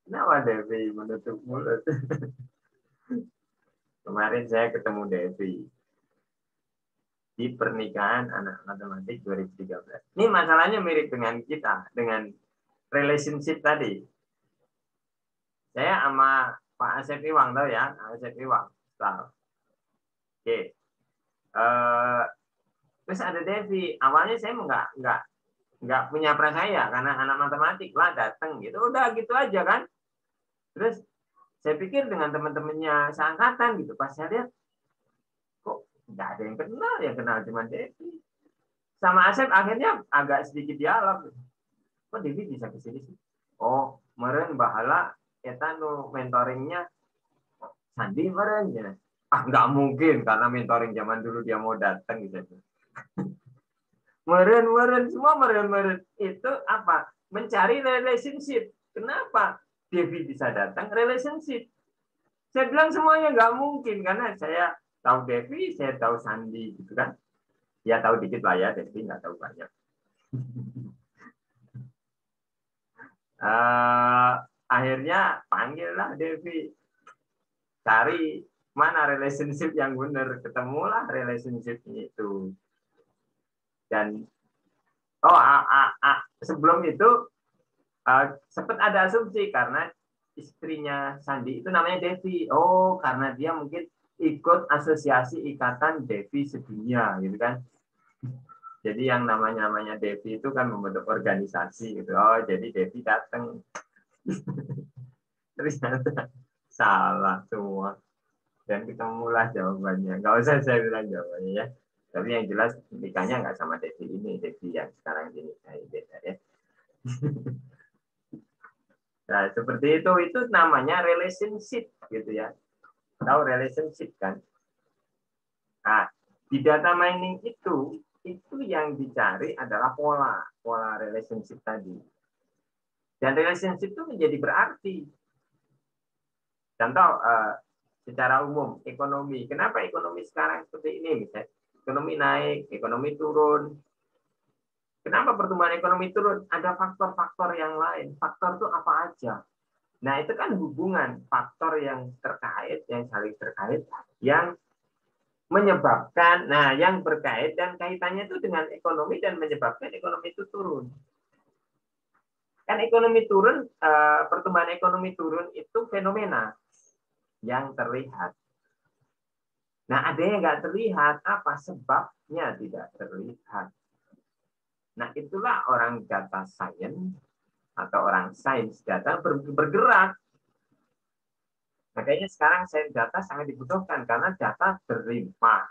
Kenapa Devi menutup mulut? Kemarin saya ketemu Devi. Di pernikahan anak matematik 2013. Ini masalahnya mirip dengan kita, dengan relationship tadi. Saya sama Pak Asep Iwang, tahu ya? Asep Iwang. Oke. Terus ada Devi. Awalnya saya nggak punya prasaya karena anak matematik lah datang gitu. Udah gitu aja kan. Terus saya pikir dengan teman-temannya seangkatan gitu. Pas saya lihat, kok nggak ada yang kenal cuma Devi. Sama Asep akhirnya agak sedikit dialog. Kok Devi bisa ke sini sih? Oh, meren bahala eta nu mentoringnya Sandi meren ya. Nggak mungkin karena mentoring zaman dulu dia mau datang gitu. Meren semua meren. Itu apa? Mencari relationship. Kenapa Devi bisa datang relationship? Saya bilang semuanya nggak mungkin karena saya tahu Devi, saya tahu Sandi gitu kan. Ya tahu dikit lah ya, Devi nggak tahu banyak. Akhirnya panggillah Devi, cari mana relationship yang benar, ketemulah relationship itu. Dan sebelum itu sempat ada asumsi karena istrinya Sandi itu namanya Devi. Oh, karena dia mungkin ikut asosiasi ikatan Devi sedunia gitu kan. Jadi yang namanya Devi itu kan membentuk organisasi gitu. Oh, jadi Devi datang. Ternyata salah semua. Dan ketemulah jawabannya. Nggak usah saya bilang jawabannya ya. Tapi yang jelas nikahnya nggak sama Devi ini. Devi yang sekarang dinikahi beda ya. Nah, seperti itu namanya relationship gitu ya. Tahu relationship kan? Nah, di data mining itu yang dicari adalah pola relationship tadi. Dan relationship itu menjadi berarti. Contoh secara umum ekonomi. Kenapa ekonomi sekarang seperti ini? Misalnya, ekonomi naik, ekonomi turun. Kenapa pertumbuhan ekonomi turun? Ada faktor-faktor yang lain. Faktor itu apa aja? Nah, itu kan hubungan faktor yang terkait, yang saling terkait, yang menyebabkan, yang berkait dan kaitannya itu dengan ekonomi dan menyebabkan ekonomi itu turun. Kan ekonomi turun, pertumbuhan ekonomi turun itu fenomena yang terlihat. Nah, ada yang nggak terlihat, apa sebabnya tidak terlihat? Nah, itulah orang data science atau orang sains data bergerak. Makanya sekarang sains data sangat dibutuhkan karena data berlimpah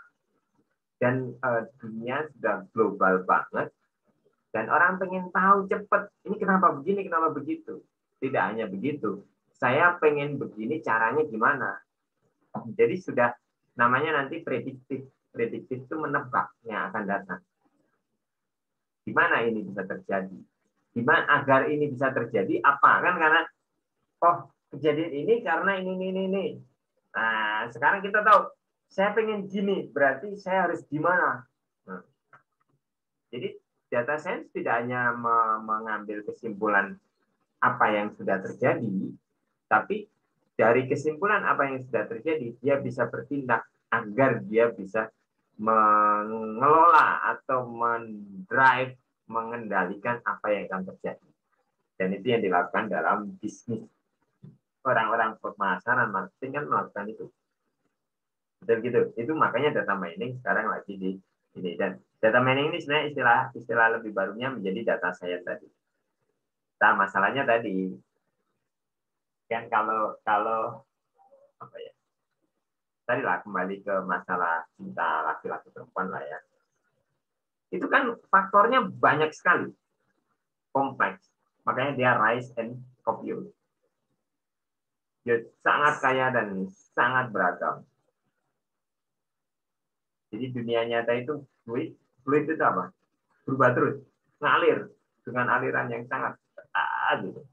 dan dunia sudah global banget dan orang pengen tahu cepat ini kenapa begini kenapa begitu. Tidak hanya begitu, saya pengen begini caranya gimana. Jadi sudah namanya nanti prediktif itu menebak yang akan datang. Gimana ini bisa terjadi? Gimana agar ini bisa terjadi? Apa kan karena kejadian ini karena ini. Nah, sekarang kita tahu, saya pengen gini, berarti saya harus gimana. Nah, jadi data science tidak hanya mengambil kesimpulan apa yang sudah terjadi, tapi dari kesimpulan apa yang sudah terjadi, dia bisa bertindak agar dia bisa mengelola atau mendrive, mengendalikan apa yang akan terjadi. Dan itu yang dilakukan dalam bisnis. Orang-orang pemasaran marketing kan melakukan itu. Betul gitu. Itu makanya data mining sekarang lagi di ini. Dan data mining ini sebenarnya istilah lebih barunya menjadi data science tadi. Nah, masalahnya tadi kan kalau apa ya? Tadi lah kembali ke masalah cinta laki-laki perempuan lah ya. Itu kan faktornya banyak sekali. Kompleks. Makanya dia rise and copy. Dia sangat kaya dan sangat beragam. Jadi dunia nyata itu fluid itu apa? Berubah terus, ngalir dengan aliran yang sangat gitu.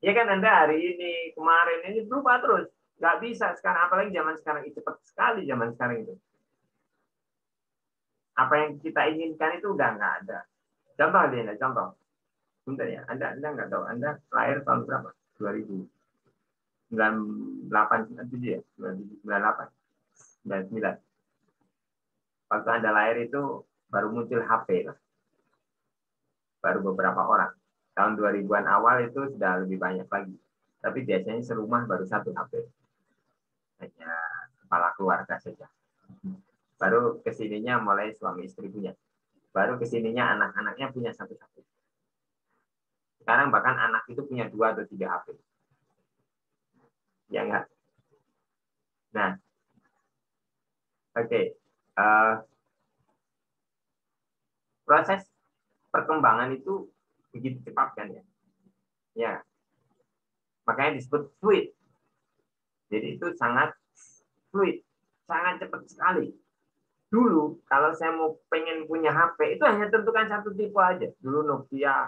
Ya kan Anda hari ini, kemarin ini berubah terus. Nggak bisa sekarang, apalagi zaman sekarang itu cepat sekali zaman sekarang itu. Apa yang kita inginkan itu udah nggak ada. Contoh. Bentar ya, Anda nggak tahu, Anda lahir tahun berapa? 2098 ya, 98, 99. Waktu Anda lahir itu baru muncul HP lah. Baru beberapa orang. Tahun 2000-an awal itu sudah lebih banyak lagi. Tapi biasanya serumah baru satu HP. Hanya kepala keluarga saja. Baru kesininya mulai suami istri punya. Baru kesininya anak-anaknya punya satu HP. Sekarang bahkan anak itu punya 2 atau 3 HP. Ya enggak? Nah, oke. Proses perkembangan itu begitu cepat kan ya. Ya. Makanya disebut fluid. Jadi itu sangat fluid, sangat cepat sekali. Dulu kalau saya mau pengen punya HP itu hanya tentukan satu tipe aja. Dulu Nokia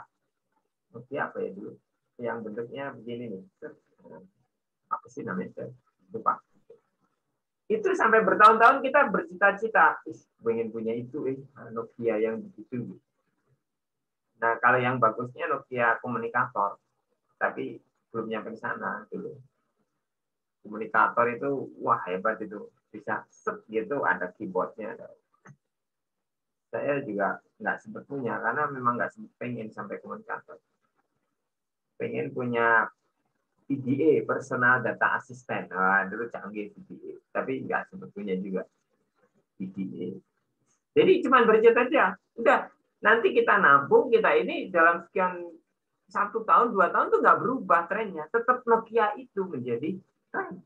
apa ya dulu? Yang bentuknya begini nih. Apa sih namanya? Lupa. Itu sampai bertahun-tahun kita bercita-cita, pengen punya itu, Nokia yang begitu. Nah, kalau yang bagusnya Nokia komunikator, tapi belum nyampe ke sana dulu. Komunikator itu, wah hebat itu, bisa set gitu, ada keyboardnya. Saya juga nggak sempat punya, karena memang nggak sempat pengen sampai komunikator. Pengen punya PDA, Personal Data Assistant. Nah, dulu canggih PDA, tapi nggak sempat punya juga PDA. Jadi cuma bercita-cita, udah nanti kita nabung, kita ini dalam sekian 1 tahun, 2 tahun tuh nggak berubah trennya, tetap Nokia itu menjadi tren.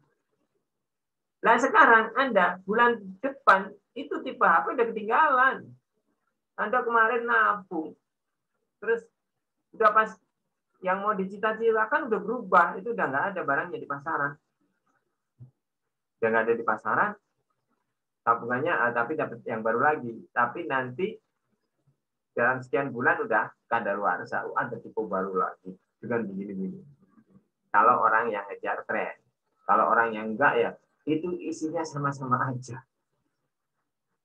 Nah sekarang Anda bulan depan itu tipe HP udah ketinggalan. Anda kemarin nabung, terus udah pas yang mau dicita-citakan udah berubah, itu udah nggak ada barangnya di pasaran. Udah nggak ada di pasaran, tabungannya tapi dapat yang baru lagi. Tapi nanti dalam sekian bulan udah kadaluarsa, ada tipe baru lagi dengan begini-begini. Kalau orang yang ngejar tren, kalau orang yang enggak ya itu isinya sama-sama aja.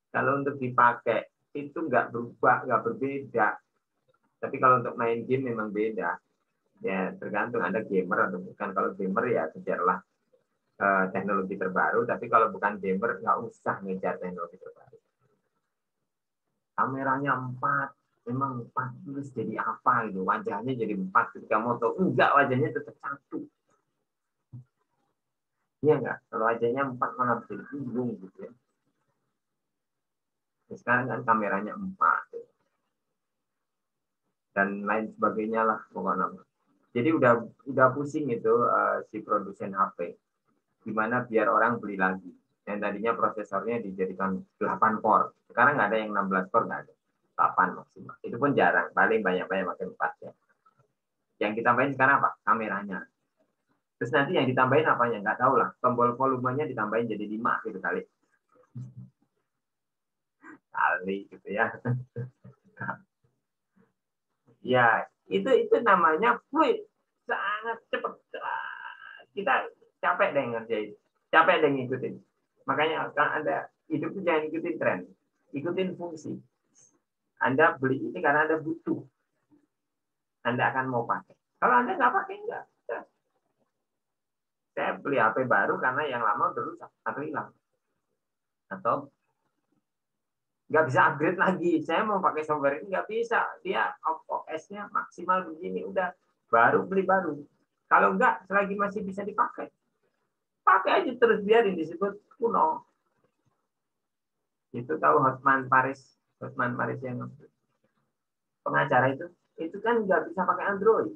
Kalau untuk dipakai itu nggak berubah, nggak berbeda. Tapi kalau untuk main game memang beda. Ya tergantung Anda gamer atau bukan. Kalau gamer ya kejarlah teknologi terbaru. Tapi kalau bukan gamer nggak usah ngejar teknologi terbaru. Kameranya 4, memang 4 terus jadi apa gitu, wajahnya jadi 4 ketika moto, enggak, wajahnya tetap 1. Iya enggak, kalau wajahnya 4 malah jadi bingung gitu ya. Sekarang kan kameranya 4 dan lain sebagainya lah pokoknya. Jadi udah pusing itu si produsen HP, gimana biar orang beli lagi. Yang tadinya prosesornya dijadikan 8 core, sekarang nggak ada yang 16 core, nggak ada. 8 maksimal. Itu pun jarang, paling banyak-banyak pakai 4 ya. Yang ditambahin sekarang apa? Kameranya. Terus nanti yang ditambahin apanya? Nggak tahu lah. Tombol volumenya ditambahin jadi 5 gitu kali. Kali gitu ya. Ya, itu namanya fluid. Sangat cepat. Kita capek deh ngerjain. Capek deh ngikutin. Makanya kalau Anda hidup jangan ikutin tren. Ikutin fungsi. Anda beli ini karena Anda butuh. Anda akan mau pakai. Kalau Anda nggak pakai, enggak. Saya beli HP baru karena yang lama udah rusak atau hilang. Atau nggak bisa upgrade lagi. Saya mau pakai software ini nggak bisa. Dia OS-nya maksimal begini. Udah baru beli baru. Kalau nggak, selagi masih bisa dipakai. Pakai aja terus, biarin disebut kuno. Itu tahu Hotman Paris yang pengacara itu kan nggak bisa pakai Android.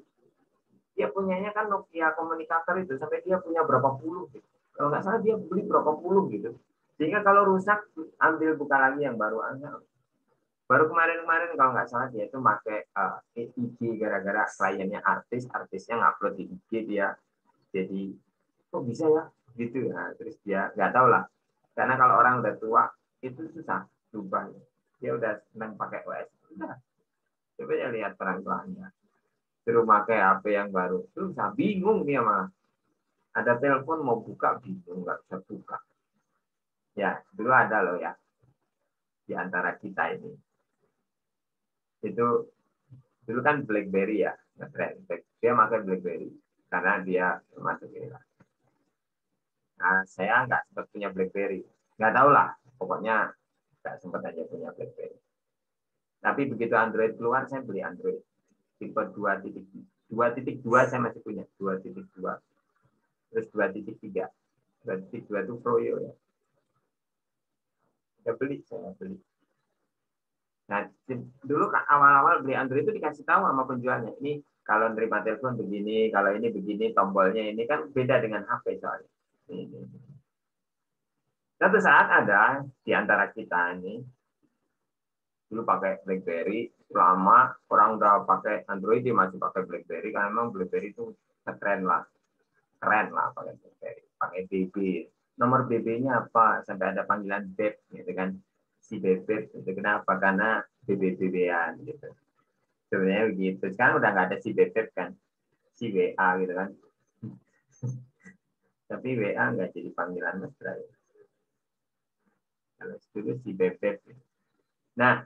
Dia punyanya kan Nokia komunikator itu, sampai dia punya berapa puluh gitu. Kalau nggak salah dia beli berapa puluh gitu. Sehingga kalau rusak ambil buka lagi yang baru aja. Baru kemarin kalau nggak salah dia itu pakai IG gara-gara kliennya artisnya ngupload di IG dia. Jadi kok bisa ya gitu. Nah, terus dia nggak tahu lah. Karena kalau orang udah tua itu susah berubah. Dia udah senang pakai OS. Udah. Coba ya lihat pelan-pelannya. Suruh pakai HP yang baru. Susah, bingung dia mah. Ada telepon mau buka bingung, nggak bisa buka. Ya, dulu ada loh ya. Di antara kita ini. Itu dulu kan BlackBerry ya. Dia pakai BlackBerry. Karena dia masuk ini lah. Nah, saya nggak sempat punya BlackBerry. Nggak tahu lah. Pokoknya nggak sempat aja punya BlackBerry. Tapi begitu Android keluar, saya beli Android. Tipe 2.2 saya masih punya. 2.2. Terus 2.3. 2.2 itu Froyo ya. Saya beli. Nah, dulu kan awal-awal beli Android itu dikasih tahu sama penjualnya. Ini kalau nerima telepon begini, kalau ini begini, tombolnya ini kan beda dengan HP soalnya. Ini. Satu saat ada di antara kita ini, dulu pakai BlackBerry, lama orang udah pakai Android, dia masih pakai BlackBerry, karena memang BlackBerry itu keren lah pakai BlackBerry, pakai BB, nomor BB-nya apa, sampai ada panggilan beb gitu kan, si bebek itu kenapa, karena BB-BB-an gitu sebenarnya begitu. Sekarang udah nggak ada si bebek kan, si WA gitu kan, tapi WA nggak jadi panggilan mesra ya. Kalau dulu si bebek. Nah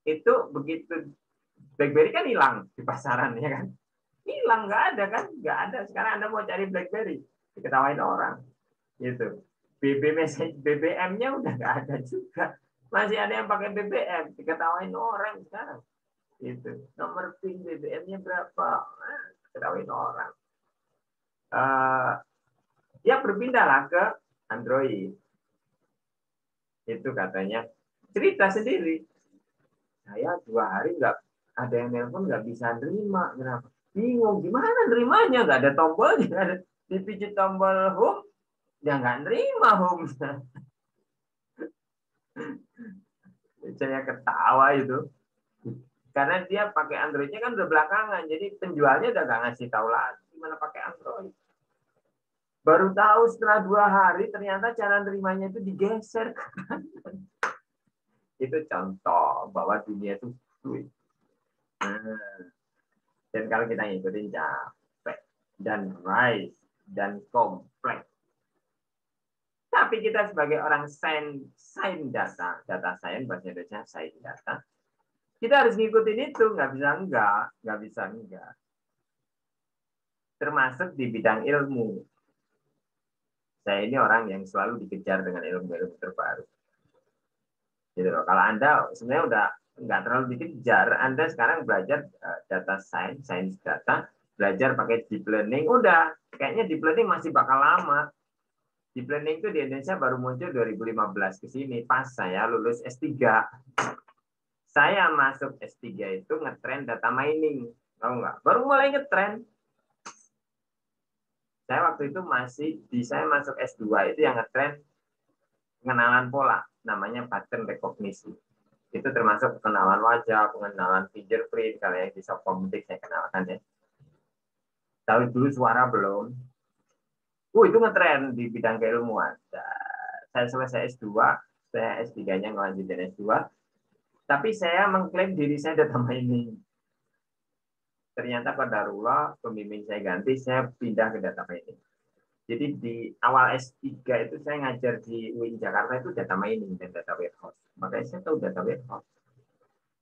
itu begitu BlackBerry kan hilang di pasaran ya kan, hilang, nggak ada kan, nggak ada. Sekarang Anda mau cari BlackBerry diketawain orang gitu. BBM-nya udah nggak ada juga, masih ada yang pakai BBM diketawain orang sekarang gitu. Nomor PIN BBM-nya berapa, diketawain orang. Ya berpindahlah ke Android. Itu katanya cerita sendiri, saya 2 hari nggak ada yang nelpon, nggak bisa nerima. Kenapa? Bingung gimana nerimanya, nggak ada tombolnya, nggak ada, dipijit tombol home ya nggak nerima home. Saya ketawa itu karena dia pakai Androidnya kan udah belakangan, jadi penjualnya udah nggak ngasih tahu lagi gimana pakai Android. Baru tahu setelah 2 hari ternyata cara nerimanya itu digeser. Itu contoh bahwa dunia itu fluid. Dan kalau kita ngikutin capek dan rise dan kompleks. Tapi kita sebagai orang sains data science, bahasa Indonesia sains data, kita harus ngikutin itu, nggak bisa enggak. Termasuk di bidang ilmu. Saya ini orang yang selalu dikejar dengan ilmu-ilmu terbaru. Jadi kalau Anda sebenarnya udah nggak terlalu dikejar, Anda sekarang belajar data science, sains data, belajar pakai deep learning, udah kayaknya deep learning masih bakal lama. Deep learning itu di Indonesia baru muncul 2015 ke sini, pas saya lulus S3. Saya masuk S3 itu ngetrend data mining, tahu nggak? Baru mulai ngetrend. Saya waktu itu saya masuk S2 itu yang ngetrend pengenalan pola, namanya pattern recognition. Itu termasuk pengenalan wajah, pengenalan fingerprint, kalau yang di Shopkometik saya kenalkan ya. Tahu dulu suara belum? Itu ngetren di bidang keilmuan. Saya selesai S2, saya S3-nya ngelanjutin S2, tapi saya mengklaim diri saya data mining. Ternyata qadarullah pembimbing saya ganti, saya pindah ke data mining. Jadi di awal S3 itu saya ngajar di UIN Jakarta itu data mining dan data warehouse. Makanya saya tahu data warehouse.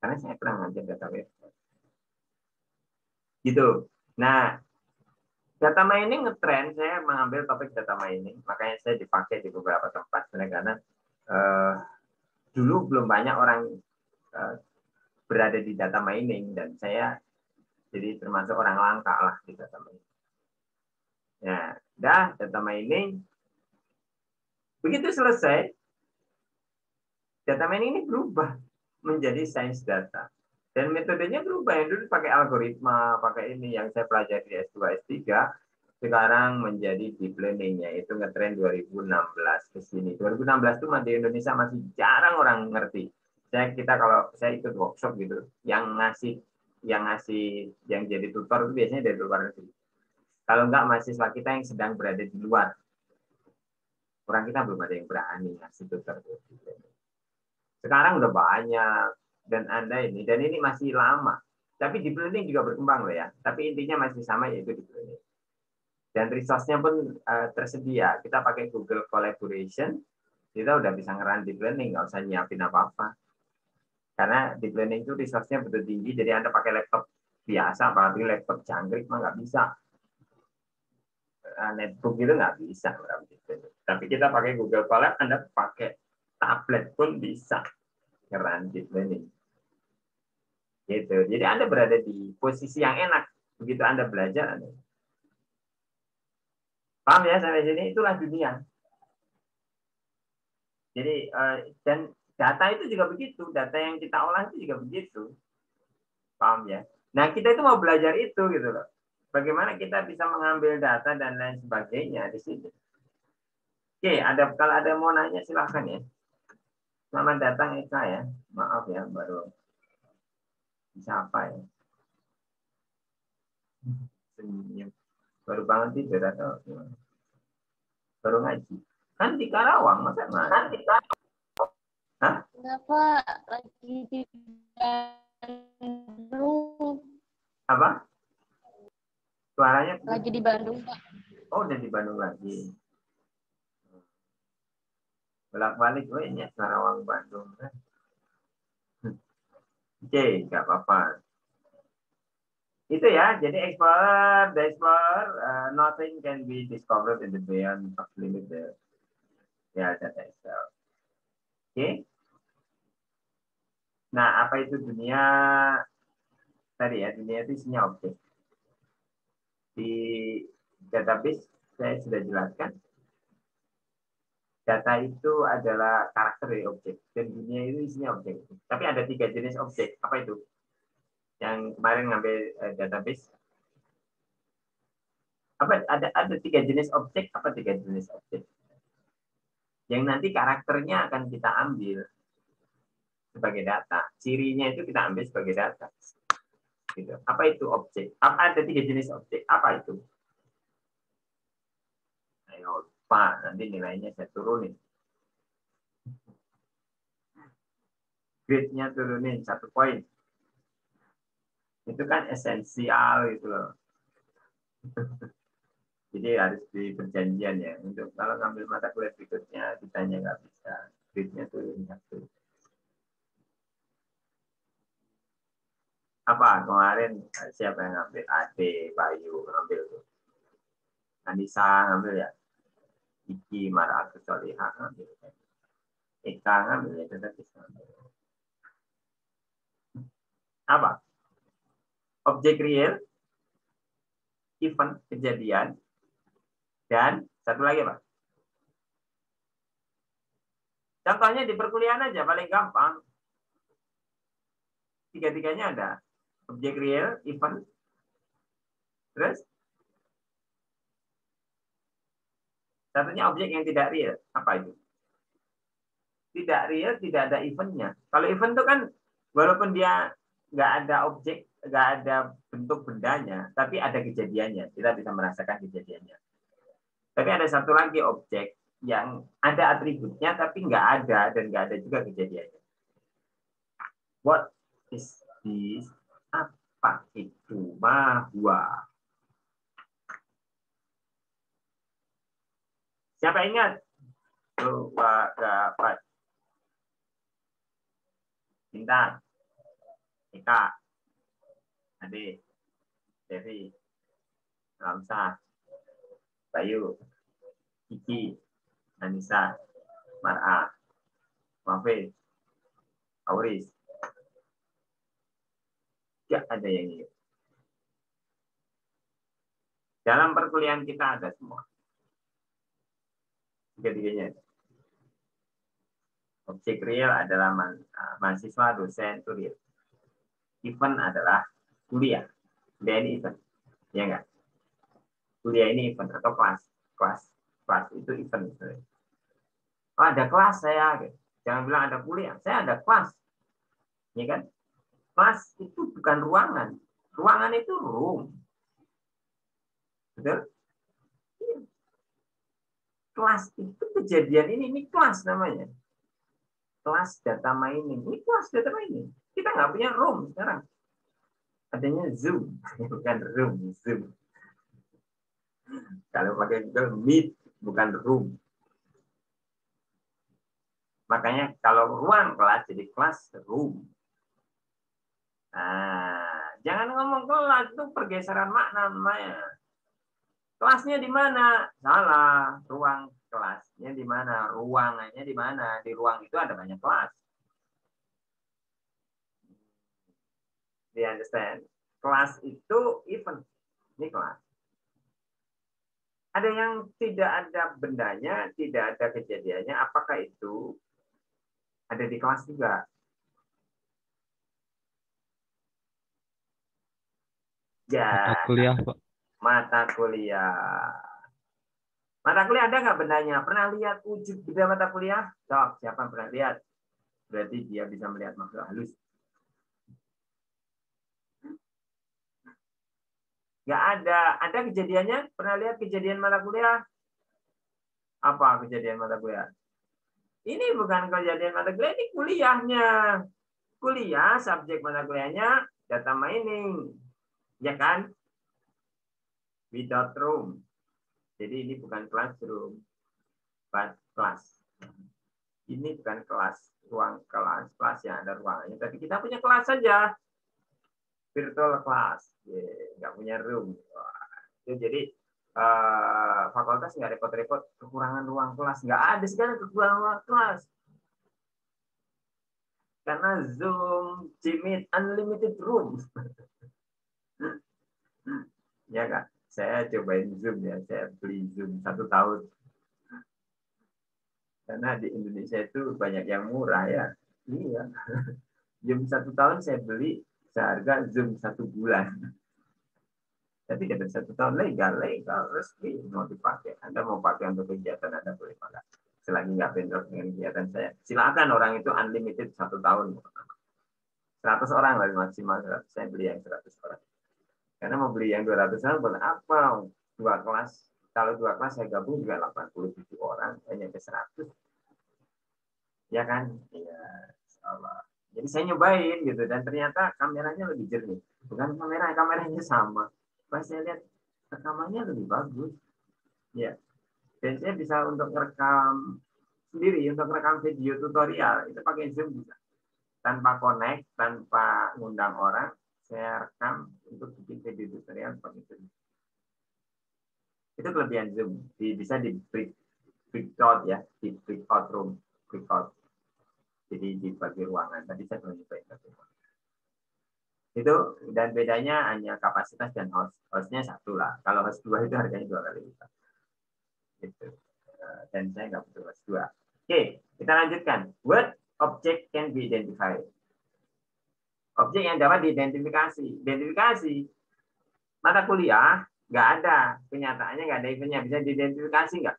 Karena saya pernah ngajar data warehouse. Gitu. Nah, data mining ngetrend, saya mengambil topik data mining, makanya saya dipakai di beberapa tempat karena dulu belum banyak orang berada di data mining dan saya jadi termasuk orang langka lah di data mining. Ya, data mining begitu selesai, data mining ini berubah menjadi sains data. Dan metodenya berubah, yang dulu pakai algoritma, pakai ini yang saya pelajari di S2, S3, sekarang menjadi deep learning, yaitu ngetrend 2016 ke sini. 2016 itu di Indonesia masih jarang orang ngerti. Kalau saya ikut workshop gitu, yang jadi tutor itu biasanya dari luar negeri. Kalau enggak mahasiswa kita yang sedang berada di luar. Orang kita belum ada yang berani ngasih tutor. Sekarang udah banyak dan ini masih lama. Tapi deep learning juga berkembang loh ya. Tapi intinya masih sama, yaitu deep learning. Dan resource-nya pun tersedia. Kita pakai Google Collaboration, kita udah bisa ngeran deep learning, nggak usah nyiapin apa-apa. Karena deep learning itu resource-nya betul tinggi, jadi Anda pakai laptop biasa, apalagi laptop jangkrik mah nggak bisa. Netbook itu nggak bisa. Tapi kita pakai Google Colab, Anda pakai tablet pun bisa ngeran deep learning. Gitu. Jadi Anda berada di posisi yang enak. Begitu Anda belajar, Anda. Paham ya sampai sini? Itulah dunia. Jadi dan data itu juga begitu. Data yang kita olah itu juga begitu. Paham ya? Nah, kita itu mau belajar itu gitu loh. Bagaimana kita bisa mengambil data dan lain sebagainya di sini. Oke, kalau ada mau nanya silahkan ya. Selamat datang Eka ya. Maaf ya baru siapa ya. Senyum. Baru bangun tidur atau gimana? Baru ngaji. Kan di Karawang, masa mana? Kan di Karawang. Hah? Enggak, Pak. Lagi di Bandung. Apa? Suaranya Lagi di Bandung, Pak. oh, udah di Bandung lagi. Bolak-balik, oh ini Karawang Bandung kan. Oke, nggak apa-apa. Itu ya, jadi explorer, the explorer, nothing can be discovered in the beyond of limit the data itself. Oke. Nah, apa itu dunia tadi ya? Dunia itu isinya objek. Di database saya sudah jelaskan. Data itu adalah karakter dari objek dan dunia itu isinya objek. Tapi ada 3 jenis objek. Apa itu? Yang kemarin ngambil database. Apa ada 3 jenis objek? Apa 3 jenis objek? Yang nanti karakternya akan kita ambil sebagai data. Cirinya itu kita ambil sebagai data. Gitu. Apa itu objek? Ada 3 jenis objek. Apa itu? Ayo, Pak, nanti nilainya saya turunin. Grade-nya turunin 1 poin. Itu kan esensial gitu loh. Jadi harus di perjanjian ya. Untuk kalau ngambil mata kuliah berikutnya, ditanya nggak bisa. Grade-nya turun 1. Apa kemarin siapa yang ngambil? Ade, Bayu ngambil tuh. Anissa ngambil ya. Iki, Maratu, Solihah ngambil. Eka ngambil ya, tetap bisa ngambil. Apa? Objek real, event, kejadian, dan satu lagi apa? Contohnya di perkuliahan aja, paling gampang. 3-tiganya ada. Objek real, event, terus satunya objek yang tidak real. Apa itu? Tidak real, tidak ada eventnya. Kalau event itu kan, walaupun dia nggak ada objek, nggak ada bentuk bendanya, tapi ada kejadiannya. Kita bisa merasakan kejadiannya. Tapi ada satu lagi objek yang ada atributnya, tapi nggak ada dan nggak ada juga kejadiannya. What is this? Apa itu? Mahua. Siapa ingat? 2, 3, 4. Bintang. Eka. Ade. Devi. Ramsa. Bayu. Kiki. Anissa. Mar'a. Mafid. Auris. Tidak ada yang ini. Dalam perkuliahan kita ada semua. 3-tiganya. Objek real adalah mahasiswa, dosen, itu real. Event adalah kuliah. Kuliah ini event. Ya enggak? Kuliah ini event atau kelas. Kelas itu event. Oh, ada kelas saya. Jangan bilang ada kuliah. Saya ada kelas. Ya kan? Kelas itu bukan ruangan. Ruangan itu room. Betul? Kelas itu kejadian ini kelas namanya. Kelas data mining. Ini kelas data mining. Kita nggak punya room sekarang. Adanya Zoom. Bukan room. Zoom. Kalau pakai Google Meet, bukan room. Makanya kalau ruang kelas jadi kelas room. Nah, jangan ngomong kelas, itu pergeseran makna namanya. Kelasnya di mana? Salah. Ruang kelasnya di mana? Ruangannya di mana? Di ruang itu ada banyak kelas. Do you understand? Kelas itu event. Ini kelas. Ada yang tidak ada bendanya, tidak ada kejadiannya. Apakah itu ada di kelas juga? Ya. Mata kuliah, Pak. Mata kuliah. Mata kuliah ada nggak bendanya? Pernah lihat wujud benda mata kuliah? Jawab, siapa yang pernah lihat? Berarti dia bisa melihat makhluk halus. Nggak ada. Ada kejadiannya? Pernah lihat kejadian mata kuliah? Apa kejadian mata kuliah? Ini bukan kejadian mata kuliah, ini kuliahnya. Kuliah, subjek mata kuliahnya data mining. Ya kan? Without room. Jadi ini bukan classroom, but class. Ini bukan kelas, ruang kelas yang ada ruangannya. Tapi kita punya kelas saja. Virtual class. Nggak punya room. Jadi fakultas nggak repot-repot kekurangan ruang kelas. Nggak ada sekarang kekurangan ruang kelas. Karena Zoom, Jimit, unlimited room. Ya Kak, saya cobain Zoom ya. Saya beli Zoom 1 tahun. Karena di Indonesia itu banyak yang murah ya. Iya. Zoom 1 tahun saya beli seharga Zoom 1 bulan. Tapi dari 1 tahun legal, resmi mau dipakai. Anda mau pakai untuk kegiatan Anda boleh pakai. Selagi nggak bentrok dengan kegiatan saya. Silakan, orang itu unlimited 1 tahun. 100 orang lah maksimal 100. Saya beli yang 100 orang. Karena mau beli yang 200 orang buat apa? 2 kelas. Kalau 2 kelas saya gabung juga 87 orang. Hanya ke 100. Ya kan? Iya. Insyaallah. Jadi saya nyobain gitu. Dan ternyata kameranya lebih jernih. Bukan kameranya sama. Pas saya lihat rekamannya lebih bagus. Ya. Dan saya bisa untuk merekam sendiri, untuk merekam video tutorial. Itu pakai Zoom bisa. Tanpa connect, tanpa ngundang orang. Saya rekam untuk bikin video tutorial pakai Zoom. Itu kelebihan Zoom. Bisa di breakout ya, di breakout room, breakout. Jadi dibagi ruangan. Tadi saya belum nyobain. Itu dan bedanya hanya kapasitas dan host. Hostnya 1 lah. Kalau host 2 itu harganya 2 kali lipat. Gitu. Dan saya nggak butuh host 2. Oke, kita lanjutkan. What object can be identified? Objek yang dapat diidentifikasi. Identifikasi mata kuliah nggak ada, kenyataannya nggak ada eventnya. Bisa diidentifikasi nggak?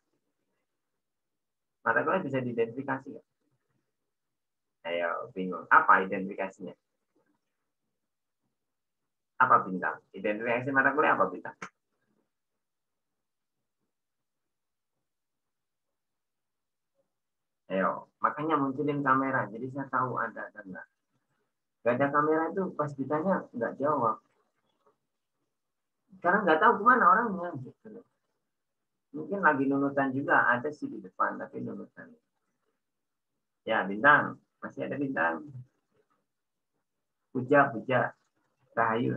Mata kuliah bisa diidentifikasi nggak? Ayo, bingung. Apa identifikasinya? Apa bintang? Identifikasi mata kuliah apa bintang? Ayo, makanya munculin kamera. Jadi saya tahu ada atau enggak. Nggak ada kamera itu pas ditanya nggak jawab. Karena nggak tahu kemana orangnya. Gitu. Mungkin lagi nunutan juga. Ada sih di depan, tapi nunutan. Ya, bintang. Masih ada bintang. Puja. Rahayu.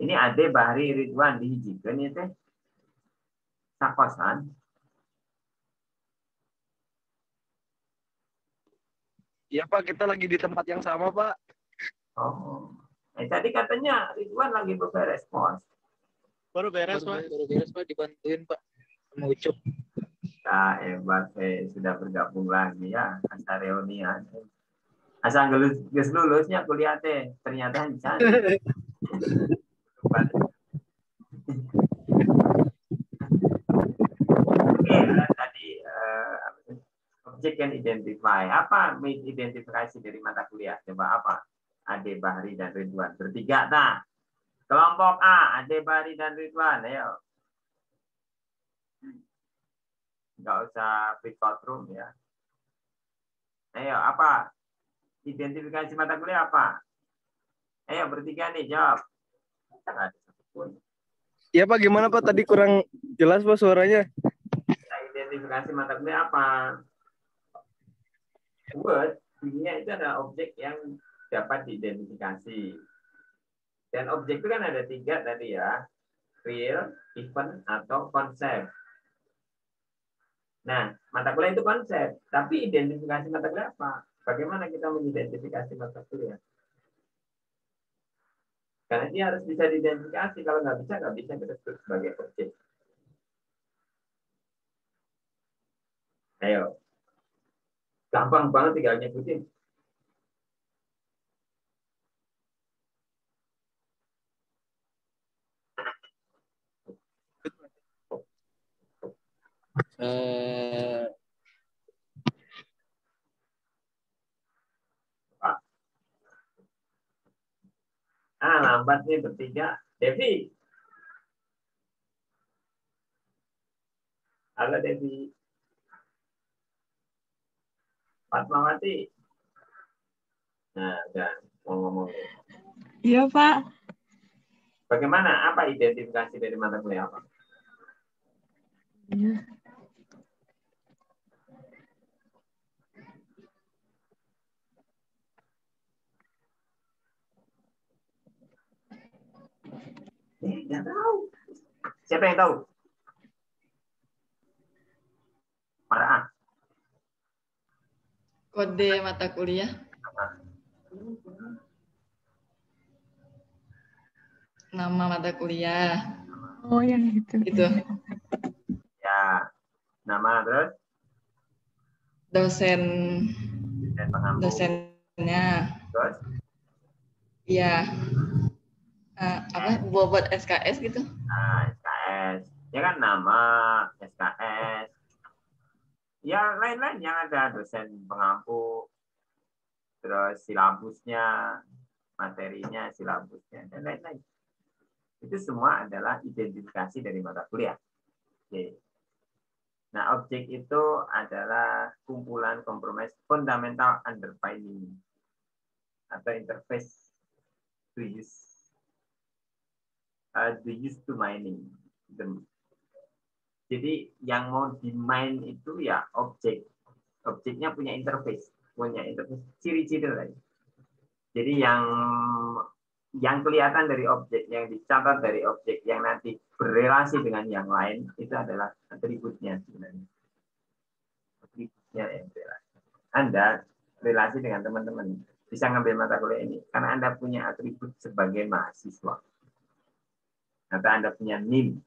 Ini Ade Bahri Ridwan dihijikeun ya teh. Sakosan. Iya Pak, kita lagi di tempat yang sama Pak. Oh. Tadi katanya Ridwan lagi beberes pos. Baru beres Pak, dibantuin Pak sama Ucup. Nah, hebat, sudah bergabung lagi ya, asa reunian. Asal lulusnya kuliah teh, ternyata encan. Oke, tadi objek yang identify. Apa identifikasi dari mata kuliah? Coba apa? Ade Bahri dan Ridwan. Bertiga, nah. Kelompok A, Ade Bahri dan Ridwan. Ayo. Nggak usah breakout room ya. Ayo, apa? Identifikasi mata kuliah apa? Ayo, bertiga nih, jawab. Nggak ada satupun. Iya Pak, gimana Pak? Tadi kurang jelas Pak suaranya. Identifikasi mata kuliah apa? Word, bunyinya itu adalah objek yang dapat diidentifikasi. Dan objek itu kan ada 3 tadi ya. Real, event, atau konsep. Nah, mata kuliah itu konsep. Tapi identifikasi mata kuliah apa? Bagaimana kita mengidentifikasi mata kuliah? Karena dia harus bisa diidentifikasi. Kalau nggak bisa kita sebut sebagai objek. Ayo. Gampang banget tinggal nyebutin. Lambat nih bertiga. Devi. Halo Devi. Fatmawati. Nah, udah mau ngomong. Iya, Pak. Bagaimana? Apa identifikasi dari mata kuliah apa? Iya. Nggak tahu. Siapa yang tahu? Marah. Kode mata kuliah. Nama mata kuliah. Oh, yang itu. Gitu. Ya. Nama terus? Dosen. Dan pengampu. Dosennya. Terus? Iya. Apa? Buat SKS gitu. Nah, SKS. Ya kan nama SKS. Ya lain-lain yang ada dosen pengampu. Terus silabusnya, materinya, silabusnya, dan lain-lain. Itu semua adalah identifikasi dari mata kuliah. Oke. Nah, objek itu adalah kumpulan kompromis fundamental underpinning atau interface to use to mining. Jadi yang mau di-mine itu ya objek. Objeknya punya interface ciri-ciri lain. Jadi yang kelihatan dari objek, yang dicatat dari objek, yang nanti berrelasi dengan yang lain, itu adalah atributnya sebenarnya. Atributnya yang berrelasi. Anda relasi dengan teman-teman bisa ngambil mata kuliah ini karena Anda punya atribut sebagai mahasiswa. Atau Anda punya NIM.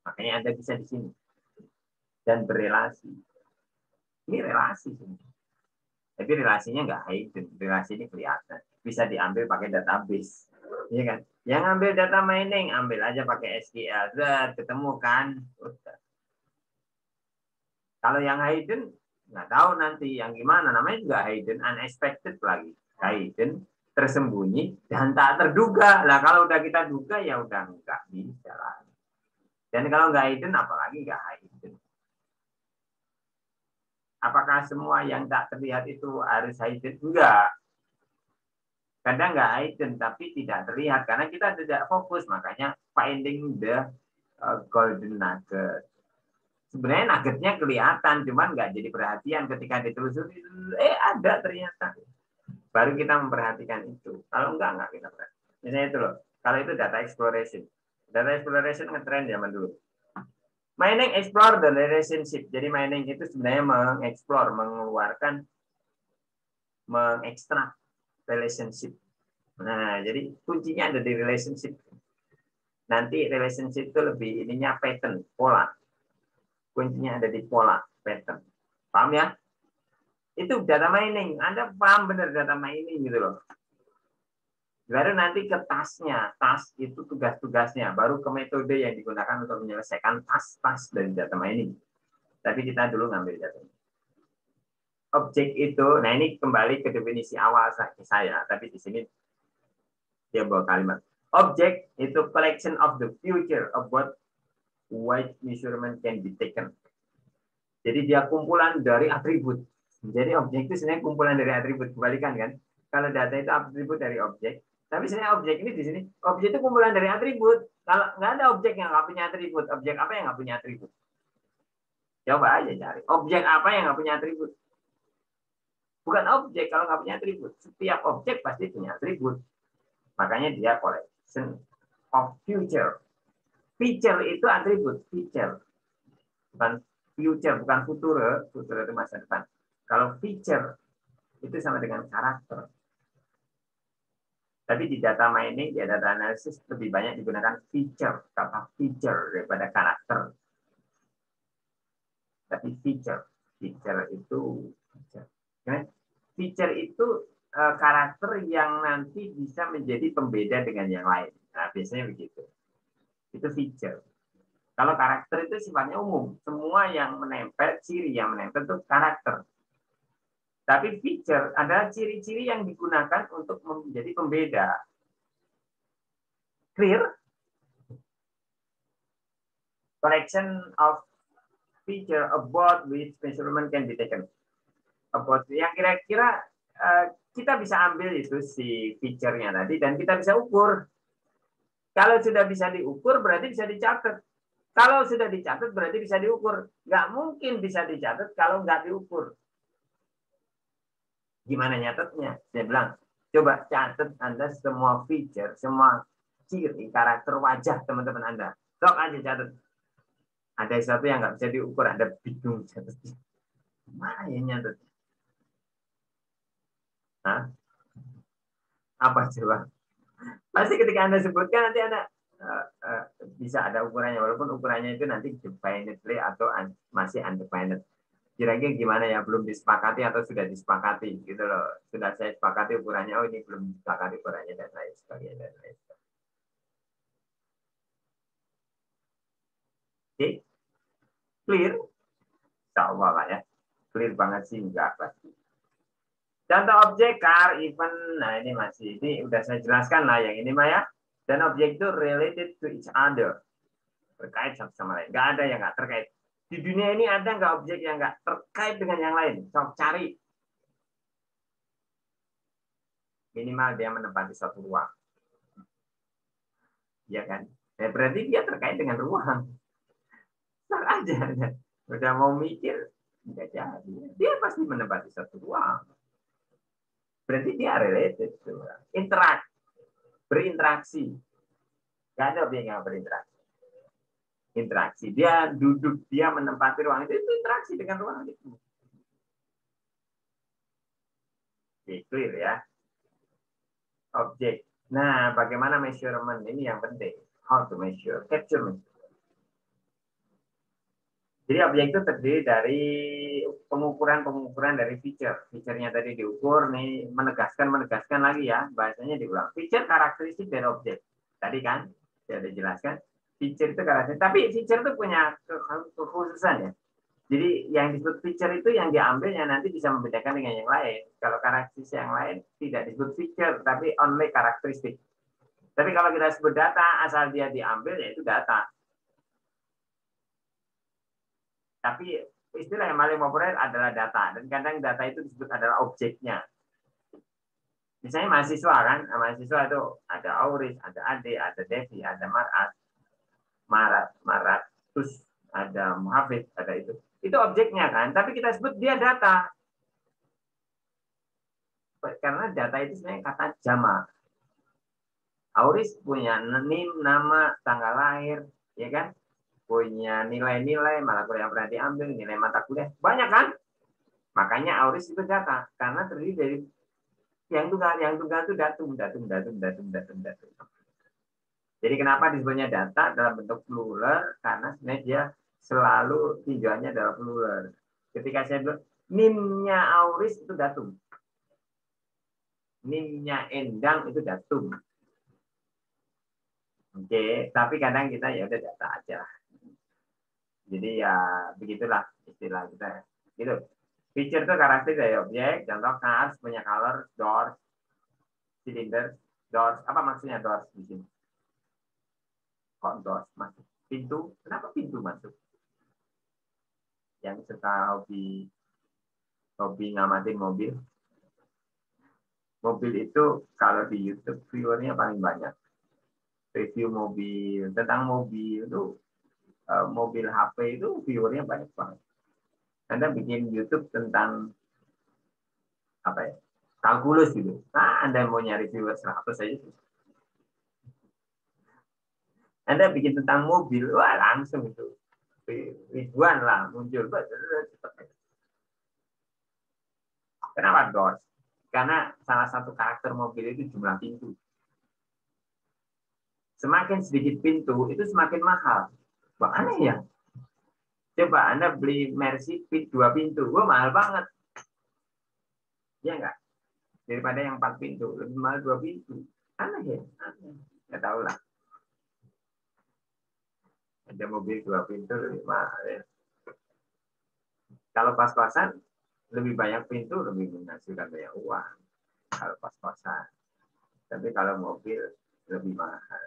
Makanya Anda bisa di sini. Dan berrelasi. Ini relasi sebenarnya. Tapi relasinya nggak hidden, relasi ini kelihatan. Bisa diambil pakai database, ya kan? Yang ambil data mining, ambil aja pakai SQL, ketemu kan? Udah. Kalau yang hidden, nggak tahu nanti yang gimana. Namanya juga hidden, unexpected lagi. Hidden, tersembunyi, dan tak terduga. Lah kalau udah kita duga, ya udah nggak bisa lagi. Dan kalau nggak hidden, apalagi nggak hidden. Apakah semua yang tak terlihat itu harus hidden? Enggak. Kadang nggak hidden, tapi tidak terlihat. Karena kita tidak fokus. Makanya finding the golden nugget. Sebenarnya nuggetnya kelihatan, cuman nggak jadi perhatian ketika ditelusuri. Ada ternyata. Baru kita memperhatikan itu. Kalau enggak kita perhatikan. Misalnya itu loh. Kalau itu data exploration. Data exploration ngetrend zaman dulu. Mining explore the relationship. Jadi mining itu sebenarnya mengeksplor, mengeluarkan, mengekstrak relationship. Nah, jadi kuncinya ada di relationship. Nanti relationship itu lebih ininya pattern, pola. Kuncinya ada di pola, pattern. Paham ya? Itu data mining. Anda paham benar data mining gitu loh. Baru nanti ke tasnya, tas itu tugas-tugasnya, baru ke metode yang digunakan untuk menyelesaikan tas-tas dari data mining. Tapi kita dulu ngambil data. Objek itu, nah ini kembali ke definisi awal saya, tapi di sini dia bawa kalimat. Objek itu collection of the future of what which measurement can be taken. Jadi dia kumpulan dari atribut. Jadi objek itu sebenarnya kumpulan dari atribut. Kembalikan kan? Kalau data itu atribut dari objek. Tapi sebenarnya objek ini di sini, objek itu kumpulan dari atribut. Kalau nggak ada objek yang nggak punya atribut, objek apa yang nggak punya atribut? Coba aja cari. Objek apa yang nggak punya atribut? Bukan objek kalau nggak punya atribut. Setiap objek pasti punya atribut. Makanya dia collection of future. Feature itu atribut. Feature. Bukan future, bukan future. Future itu masa depan. Kalau feature itu sama dengan karakter. Tapi di data mining, di data analysis lebih banyak digunakan feature, kata feature daripada karakter. Tapi feature itu karakter yang nanti bisa menjadi pembeda dengan yang lain. Nah, biasanya begitu. Itu feature. Kalau karakter itu sifatnya umum. Semua yang menempel, ciri yang menempel itu karakter. Tapi feature adalah ciri-ciri yang digunakan untuk menjadi pembeda. Clear? Collection of feature about which measurement can be taken. About yang kira-kira kita bisa ambil itu si feature-nya tadi dan kita bisa ukur. Kalau sudah bisa diukur berarti bisa dicatat. Kalau sudah dicatat berarti bisa diukur. Nggak mungkin bisa dicatat kalau nggak diukur. Gimana nyatetnya? Saya bilang, coba catat Anda semua feature, semua ciri, karakter wajah teman-teman Anda. Sok aja catat. Ada sesuatu yang nggak bisa diukur, Anda bingung catatnya. Mana yang nyatet? Hah? Apa coba? Pasti ketika Anda sebutkan nanti Anda bisa ada ukurannya, walaupun ukurannya itu nanti definitely atau masih undefined. Kira-kira gimana ya, belum disepakati atau sudah disepakati gitu loh. Sudah saya sepakati ukurannya, oh ini belum disepakati ukurannya dan lain sebagainya dan lain sebagainya. Oke, clear? Insya lah ya, clear banget sih enggak pasti. Contoh objek car event, nah ini masih ini udah saya jelaskan lah yang ini Mah ya. Dan objek itu related to each other, terkait satu sama lain. Nggak ada yang nggak terkait. Di dunia ini ada nggak objek yang nggak terkait dengan yang lain? Sok cari. Minimal dia menempati satu ruang. Ya kan? Berarti dia terkait dengan ruang. Sok aja. Udah mau mikir, nggak jadi. Dia pasti menempati satu ruang. Berarti dia related. Berinteraksi. Nggak ada objek yang berinteraksi. Interaksi. Dia duduk, dia menempati ruang itu interaksi dengan ruang itu. Oke, clear ya. Objek. Nah, bagaimana measurement ini yang penting. How to measure, capture measure. Jadi objek itu terdiri dari pengukuran dari feature. Feature-nya tadi diukur, nih menegaskan lagi ya. Bahasanya diulang. Feature karakteristik dari objek. Tadi kan, saya sudah jelaskan. Feature itu karakteristik, tapi feature itu punya kekhususan ya. Jadi yang disebut feature itu yang diambil yang nanti bisa membedakan dengan yang lain. Kalau karakteristik yang lain tidak disebut feature, tapi only karakteristik. Tapi kalau kita sebut data, asal dia diambil yaitu data. Tapi istilah yang paling populer adalah data, dan kadang data itu disebut adalah objeknya. Misalnya mahasiswa kan, mahasiswa itu ada Auris, ada Ade, ada Devi, ada Marat, terus ada Muhafid, ada itu. Itu objeknya kan, tapi kita sebut dia data. Karena data itu sebenarnya kata jamak. Auris punya NIM, nama, tanggal lahir, ya kan? Punya nilai-nilai, malah kuliah pernah diambil, nilai mata kuliah. Banyak kan? Makanya Auris itu data. Karena terdiri dari yang tunggal itu datum. Jadi kenapa disebutnya data dalam bentuk plural? Karena sebenarnya dia selalu tinjauannya adalah plural. Ketika saya bilang NIM-nya Auris itu datum. NIM-nya Endang itu datum. Oke, tapi kadang kita ya udah data aja. Jadi ya begitulah istilah kita. Gitu. Feature itu karakteristik dari objek. Contoh cars punya color, doors, cylinder, doors. Apa maksudnya doors di sini? Kok doors masuk? Pintu. Kenapa pintu masuk? Yang suka hobi ngamatin mobil. Mobil itu kalau di YouTube viewernya paling banyak. Review mobil, tentang mobil itu, mobil HP itu viewernya banyak banget. Anda bikin YouTube tentang apa ya? Kalkulus gitu. Nah, Anda mau nyari viewer 100 saja. Anda bikin tentang mobil, wah langsung itu. Ribuan lah muncul. Kenapa doors? Karena salah satu karakter mobil itu jumlah pintu. Semakin sedikit pintu, itu semakin mahal. Wah, aneh ya. Coba Anda beli Mercy 2 pintu, wah mahal banget. Ya enggak? Daripada yang 4 pintu, lebih mahal 2 pintu. Aneh ya? Aneh. Nggak tahu lah. Ada mobil 2 pintu lebih mahal ya. Kalau pas-pasan lebih banyak pintu lebih menghasilkan banyak uang kalau kos-kosan. Tapi kalau mobil lebih mahal.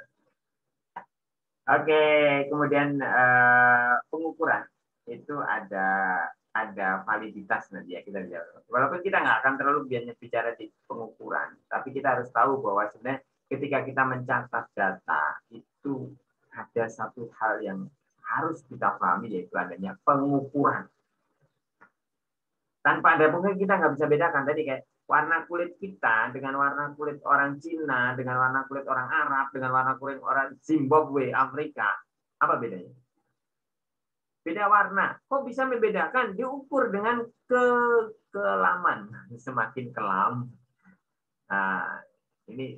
Oke, kemudian pengukuran itu ada validitas nanti ya kita bicara. Walaupun kita nggak akan terlalu bicara di pengukuran, tapi kita harus tahu bahwa sebenarnya ketika kita mencatat data itu ada satu hal yang harus kita pahami yaitu adanya pengukuran. Tanpa ada pengukuran kita nggak bisa bedakan tadi kayak warna kulit kita dengan warna kulit orang Cina, dengan warna kulit orang Arab, dengan warna kulit orang Zimbabwe, Afrika. Apa bedanya? Beda warna. Kok bisa membedakan? Diukur dengan kekelaman. Semakin kelam. Nah, ini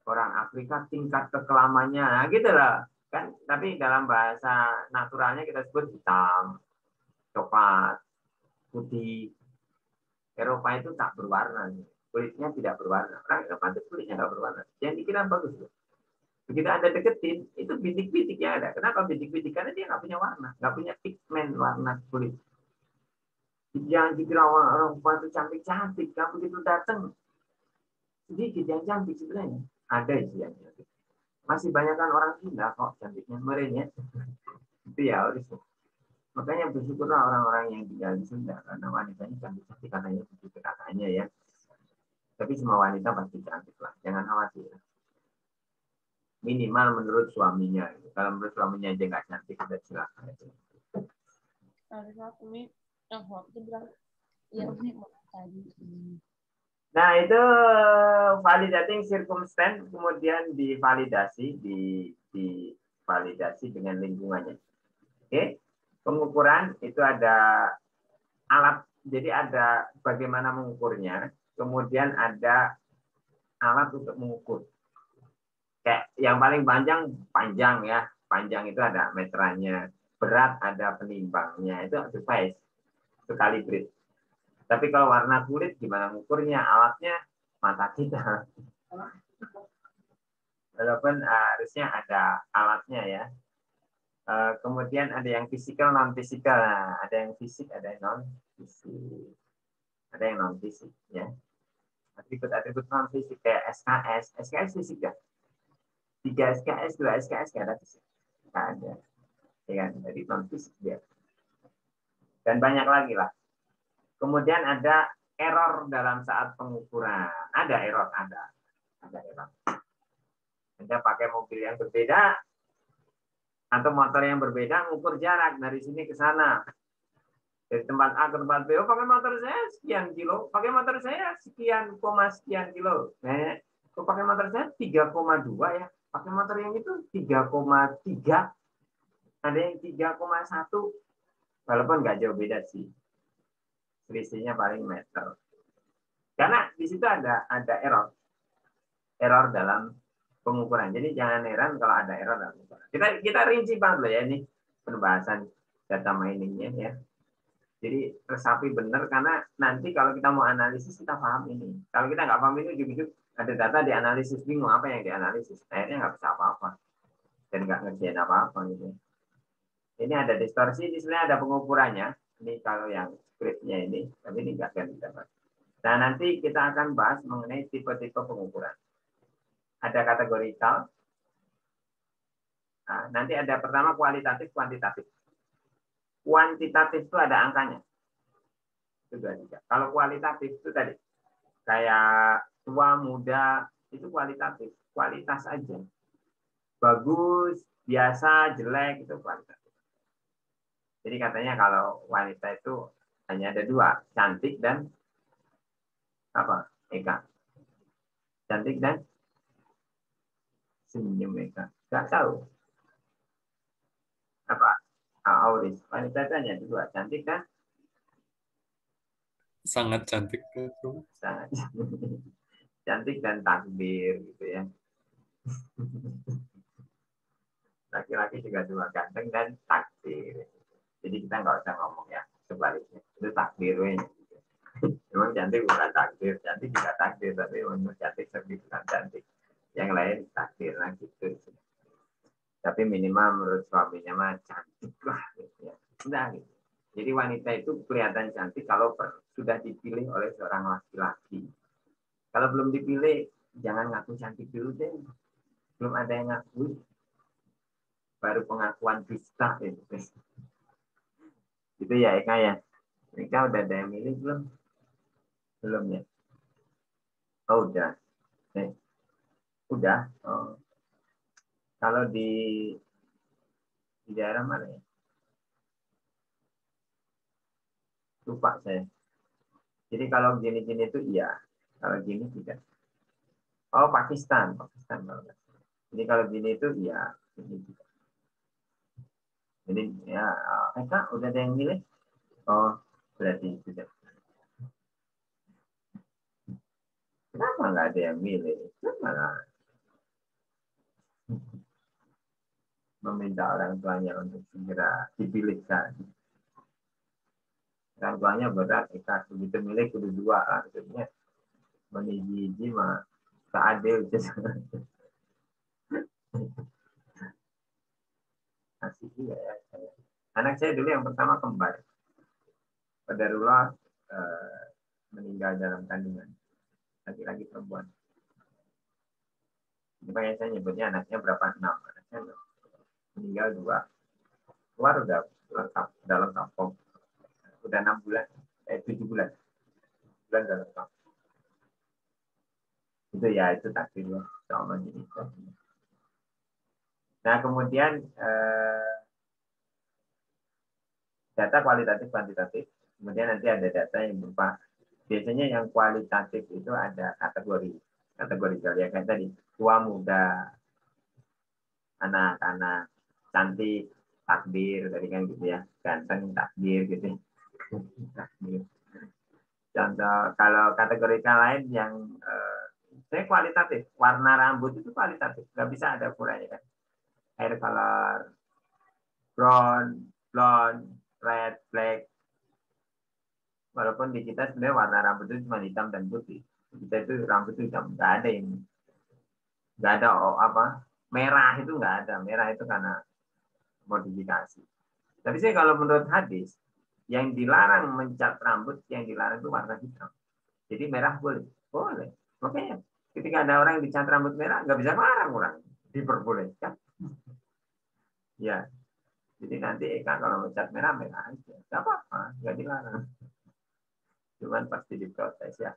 orang Afrika tingkat kekelamannya. Nah, gitu loh. Kan? Tapi dalam bahasa naturalnya kita sebut hitam, coklat, putih. Eropa itu tak berwarna, kulitnya tidak berwarna. Orang Eropa itu kulitnya tidak berwarna. Yang dikira bagus loh. Begitu Anda deketin, itu bintik-bintik yang ada. Kenapa bintik-bintik? Karena dia nggak punya warna, nggak punya pigmen warna kulit. Yang dikira orang Eropa itu cantik-cantik, kalau begitu datang sedikit yang cantik sebenarnya. Ada yang cantik. Masih banyak kan orang Sunda kok cantiknya, merenya. Itu ya harus. Makanya bersyukurlah orang-orang yang tinggal di Sunda karena wanitanya cantik-cantik katanya begitu katanya ya. Tapi semua wanita pasti cantik lah, jangan khawatir. Minimal menurut suaminya. Kalau menurut suaminya aja nggak cantik, udah silakan. Nah itu validating circumstance kemudian divalidasi dengan lingkungannya. Oke. Pengukuran itu ada alat, jadi ada bagaimana mengukurnya, kemudian ada alat untuk mengukur. Kayak yang paling panjang ya, panjang itu ada meterannya, berat ada penimbangnya, itu device, itu kalibrate. Tapi kalau warna kulit gimana mengukurnya, alatnya mata kita. Walaupun harusnya ada alatnya ya. Kemudian ada yang fisikal, non fisikal. Nah, ada yang fisik, ada yang non fisik. Ada yang non fisik ya. Atribut non fisik kayak SKS. SKS fisik ya. 3 SKS, 2 SKS nggak ada fisik. Nggak ada. Ya kan? Jadi non fisik dia. Dan banyak lagi lah. Kemudian ada error dalam saat pengukuran. Ada error, ada error. Anda pakai mobil yang berbeda atau motor yang berbeda, mengukur jarak dari sini ke sana. Dari tempat A ke tempat B, pakai motor saya sekian kilo, pakai motor saya sekian kilo. Nah, kok pakai motor saya 3,2 ya, pakai motor yang itu 3,3, ada yang 3,1, walaupun nggak jauh beda sih. Selisihnya paling meter. Karena di situ ada error dalam pengukuran. Jadi jangan heran kalau ada error dalam pengukuran. Kita rinci banget loh ya ini pembahasan data miningnya ya. Jadi resapi benar karena nanti kalau kita mau analisis kita paham ini. Kalau kita nggak paham ini ujung-ujung ada data dianalisis bingung apa yang dianalisis. Akhirnya nggak bisa apa-apa dan nggak ngerjain apa-apa gitu. Ini ada distorsi, di sini ada pengukurannya. Ini kalau yang scriptnya ini, tapi ini nggak akan didapat. Nah nanti kita akan bahas mengenai tipe-tipe pengukuran. Ada kategorikal. Nah, nanti ada pertama kualitatif, kuantitatif. Kuantitatif itu ada angkanya. Itu 23. Kalau kualitatif itu tadi kayak tua, muda, itu kualitatif. Kualitas aja. Bagus, biasa, jelek, itu kualitatif. Jadi katanya kalau wanita itu hanya ada 2, cantik dan apa? Eka. Cantik dan senyum Eka. Nggak tahu. Apa? Auris. Wanita itu hanya 2, cantik kan? Sangat cantik. Sangat cantik dan takdir gitu ya. Laki-laki juga 2, ganteng dan takdir. Jadi kita nggak usah ngomong ya sebaliknya. Itu takdir. Memang cantik bukan takdir, cantik juga takdir, tapi memang cantik lebih bukan cantik. Yang lain takdir lah gitu. Tapi minimal menurut suaminya mah cantik lah gitu ya. Udah gitu. Jadi wanita itu kelihatan cantik kalau sudah dipilih oleh seorang laki-laki. Kalau belum dipilih, jangan ngaku cantik dulu deh. Belum ada yang ngaku, baru pengakuan dusta itu. Itu ya Eka ya. Eka udah ada yang milih belum? Belum ya? Oh udah. Udah. Oh. Kalau di daerah mana ya? Lupa saya. Jadi kalau gini-gini itu iya. Kalau gini tidak. Oh Pakistan. Jadi kalau gini itu iya. Jadi ya, Eka udah ada yang milih? Oh berarti tidak. Kenapa nggak ada yang milih? Kenapa meminta orang tuanya untuk segera dipilihkan? Orang tuanya berat, Eka begitu milih kudu dua lah. Maksudnya meniji mah tak adil. Asik juga ya. Anak saya dulu yang pertama kembar. Qadarullah meninggal dalam kandungan. Laki-laki perempuan. Makanya saya nyebutnya anaknya berapa? 6. Anaknya meninggal 2. Keluar udah lengkap dalam kampung. Udah 6 bulan. 7 bulan. Bulan dalam kampung. Itu ya, itu takdir ya. Sama jadi. Nah, kemudian data kualitatif, kuantitatif. Kemudian nanti ada data yang berupa, biasanya yang kualitatif itu ada kategori ya kayak tadi, tua muda, anak-anak, cantik, takdir, tadi kan gitu ya, ganteng, takdir gitu. Takdir. Contoh, kalau kategori lain yang saya kualitatif, warna rambut itu kualitatif, nggak bisa ada ukurannya kan. Hair color, brown, blonde, red, black. Walaupun di kita sebenarnya warna rambut itu cuma hitam dan putih. Kita itu rambut itu hitam, nggak ada yang nggak ada merah itu nggak ada. Merah itu karena modifikasi. Tapi saya kalau menurut hadis yang dilarang mencat rambut, yang dilarang itu warna hitam. Jadi merah boleh. Makanya ketika ada orang yang dicat rambut merah nggak bisa melarang orang, diperbolehkan. Ya. Jadi nanti Eka kalau mencat merah aja, nggak apa-apa, nggak dilarang. Cuman pasti diprotes ya.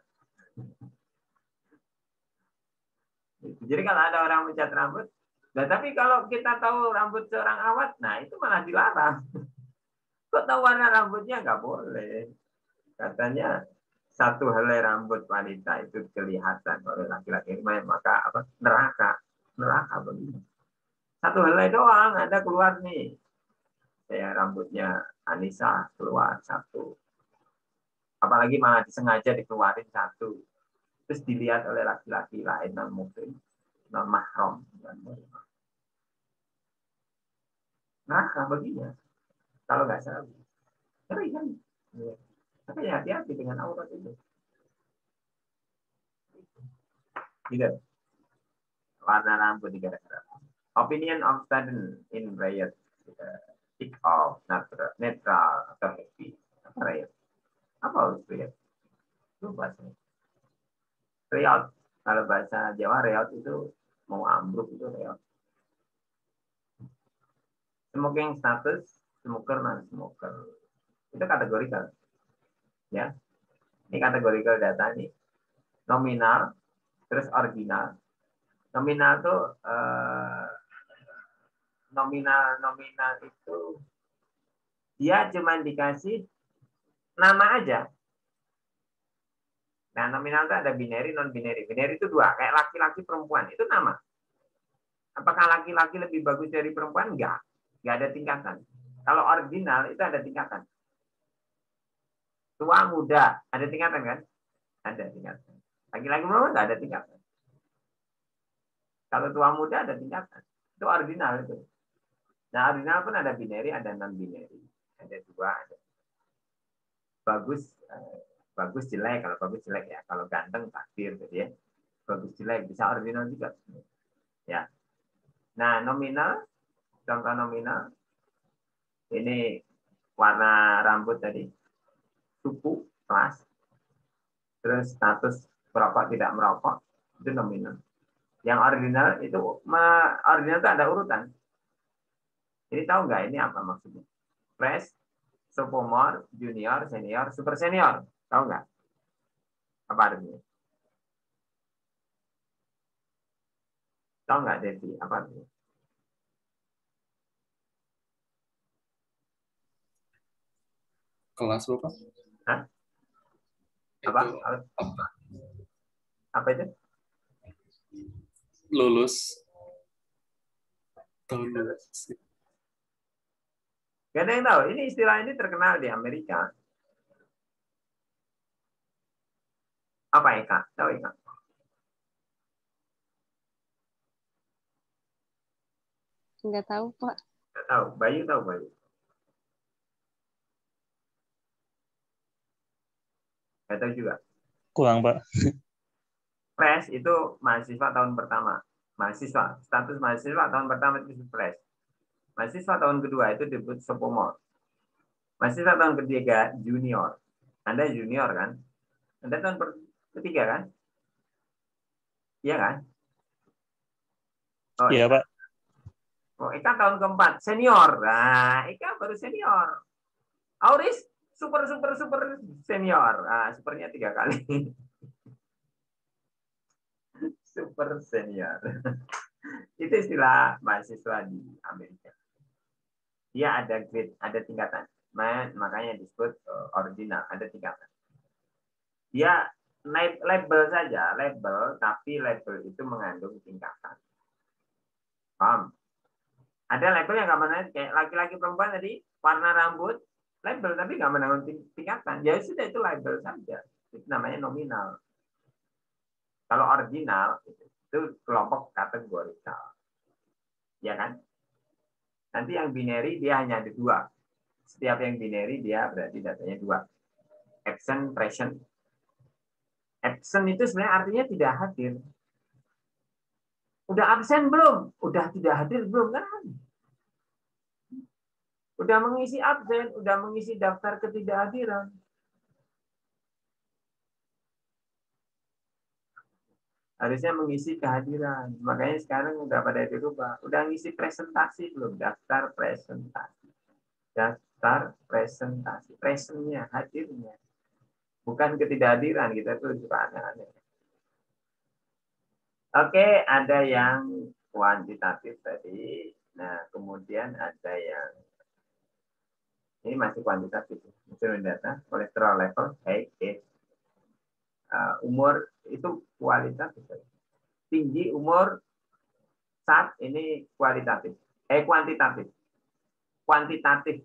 Jadi kalau ada orang mencat rambut, nah tapi kalau kita tahu rambut seorang awat, nah itu malah dilarang. Kok tahu warna rambutnya nggak boleh? Katanya satu helai rambut wanita itu kelihatan oleh laki-laki, maka neraka begini. Satu helai doang, ada keluar nih. Saya rambutnya Anissa keluar 1. Apalagi malah disengaja dikeluarin 1. Terus dilihat oleh laki-laki lain non-muslim, non-mahram. Nah, begini. Kalau nggak salah. Ngeri kan? Tapi hati-hati dengan aurat itu. Tidak. Warna rambut gara-gara. Opinion of student in riot. Pick off, netral, atau happy. Riot. Apa harus riot? Itu bahasa. Riot. Kalau bahasa Jawa, riot itu mau ambruk itu riot. Smoking status, smoker, non-smoker. Itu kategorikal. Ya. Ini kategorikal data nih. Nominal, terus original. Nominal itu nominal itu dia cuma dikasih nama aja. Nah, nominal itu ada binary, non-binary. Binary itu 2, kayak laki-laki, perempuan. Itu nama. Apakah laki-laki lebih bagus dari perempuan? Enggak. Enggak ada tingkatan. Kalau original itu ada tingkatan. Tua, muda. Ada tingkatan kan? Ada tingkatan. Laki-laki, perempuan enggak ada tingkatan. Kalau tua, muda ada tingkatan. Itu original itu. Nah, original pun ada binary, ada non-binary. Ada 2, ada. Bagus jelek, kalau bagus jelek ya, kalau ganteng takdir gitu ya. Bagus jelek bisa original juga ya. Nah, nominal, contoh nominal ini warna rambut tadi, suku, kelas, terus status merokok tidak merokok, itu nominal. Yang ordinal itu ada urutan. Jadi tahu nggak ini apa maksudnya? Fresh, sophomore, junior, senior, super senior. Tahu nggak? Apa artinya? Tahu nggak, Devi? Apa artinya? Kelas Bapak. Hah? Apa itu? Lulus. Tahun lulus. Gak ada yang tahu. Ini istilah ini terkenal di Amerika. Apa Eka? Tahu Eka? Nggak tahu, Pak. Nggak tahu. Bayu tahu Bayu? Nggak tahu juga. Kurang, Pak. Fresh itu mahasiswa tahun pertama. Mahasiswa. Status mahasiswa tahun pertama itu fresh. Mahasiswa tahun kedua itu disebut sophomore. Mahasiswa tahun ketiga junior. Anda junior kan? Anda tahun ketiga kan? Iya kan? Oh, Iya, Pak. Oh, Eka tahun keempat senior. Nah, Eka baru senior. Auris super senior. Nah, supernya 3 kali. Super senior. Itu istilah mahasiswa di Amerika. Dia ada grade, ada tingkatan. Makanya disebut ordinal, ada tingkatan. Dia naik label saja, label, tapi label itu mengandung tingkatan. Paham? Ada label yang nggak menaik, kayak laki-laki perempuan tadi, warna rambut, label, tapi nggak menanggung tingkatan. Ya sudah, itu label saja. Itu namanya nominal. Kalau ordinal, itu kelompok kategorikal. Ya kan? Nanti yang binary dia hanya ada 2. Setiap yang binary dia berarti datanya 2. Absent, present. Absent itu sebenarnya artinya tidak hadir. Udah absen belum? Udah tidak hadir belum kan? Udah mengisi absen, udah mengisi daftar ketidakhadiran. Harusnya mengisi kehadiran. Makanya sekarang udah pada dirubah. Udah ngisi presentasi belum? Daftar presentasi. Daftar presentasi. Presentnya, hadirnya. Bukan ketidakhadiran. Kita tuh suka aneh-aneh. Oke, ada yang kuantitatif tadi. Nah, kemudian ada yang ini masih kuantitatif. Measuring data, kolesterol level, age, umur itu kualitatif. Tinggi, umur, saat ini kualitatif. Kuantitatif. Kuantitatif.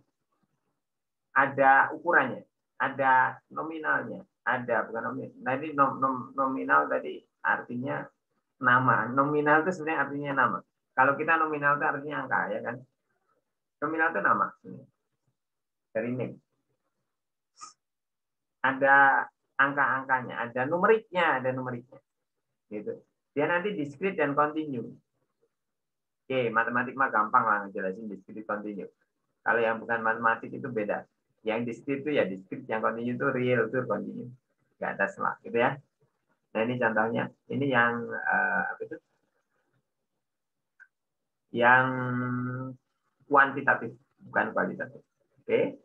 Ada ukurannya, ada nominalnya, ada bukan nominal. Tadi nominal tadi artinya nama. Nominal itu sebenarnya artinya nama. Kalau kita nominal itu artinya angka, ya kan? Nominal itu nama. Dari name. Ada angka-angkanya, ada numeriknya, gitu. Dia nanti discrete dan continue. Oke, matematik mah gampang lah ngejelasin discrete continue. Kalau yang bukan matematik itu beda. Yang discrete itu ya discrete, yang continue itu real, itu continue. Nggak ada selah, gitu ya. Nah, ini contohnya. Ini yang apa itu? Yang kuantitatif, bukan kualitatif. Oke.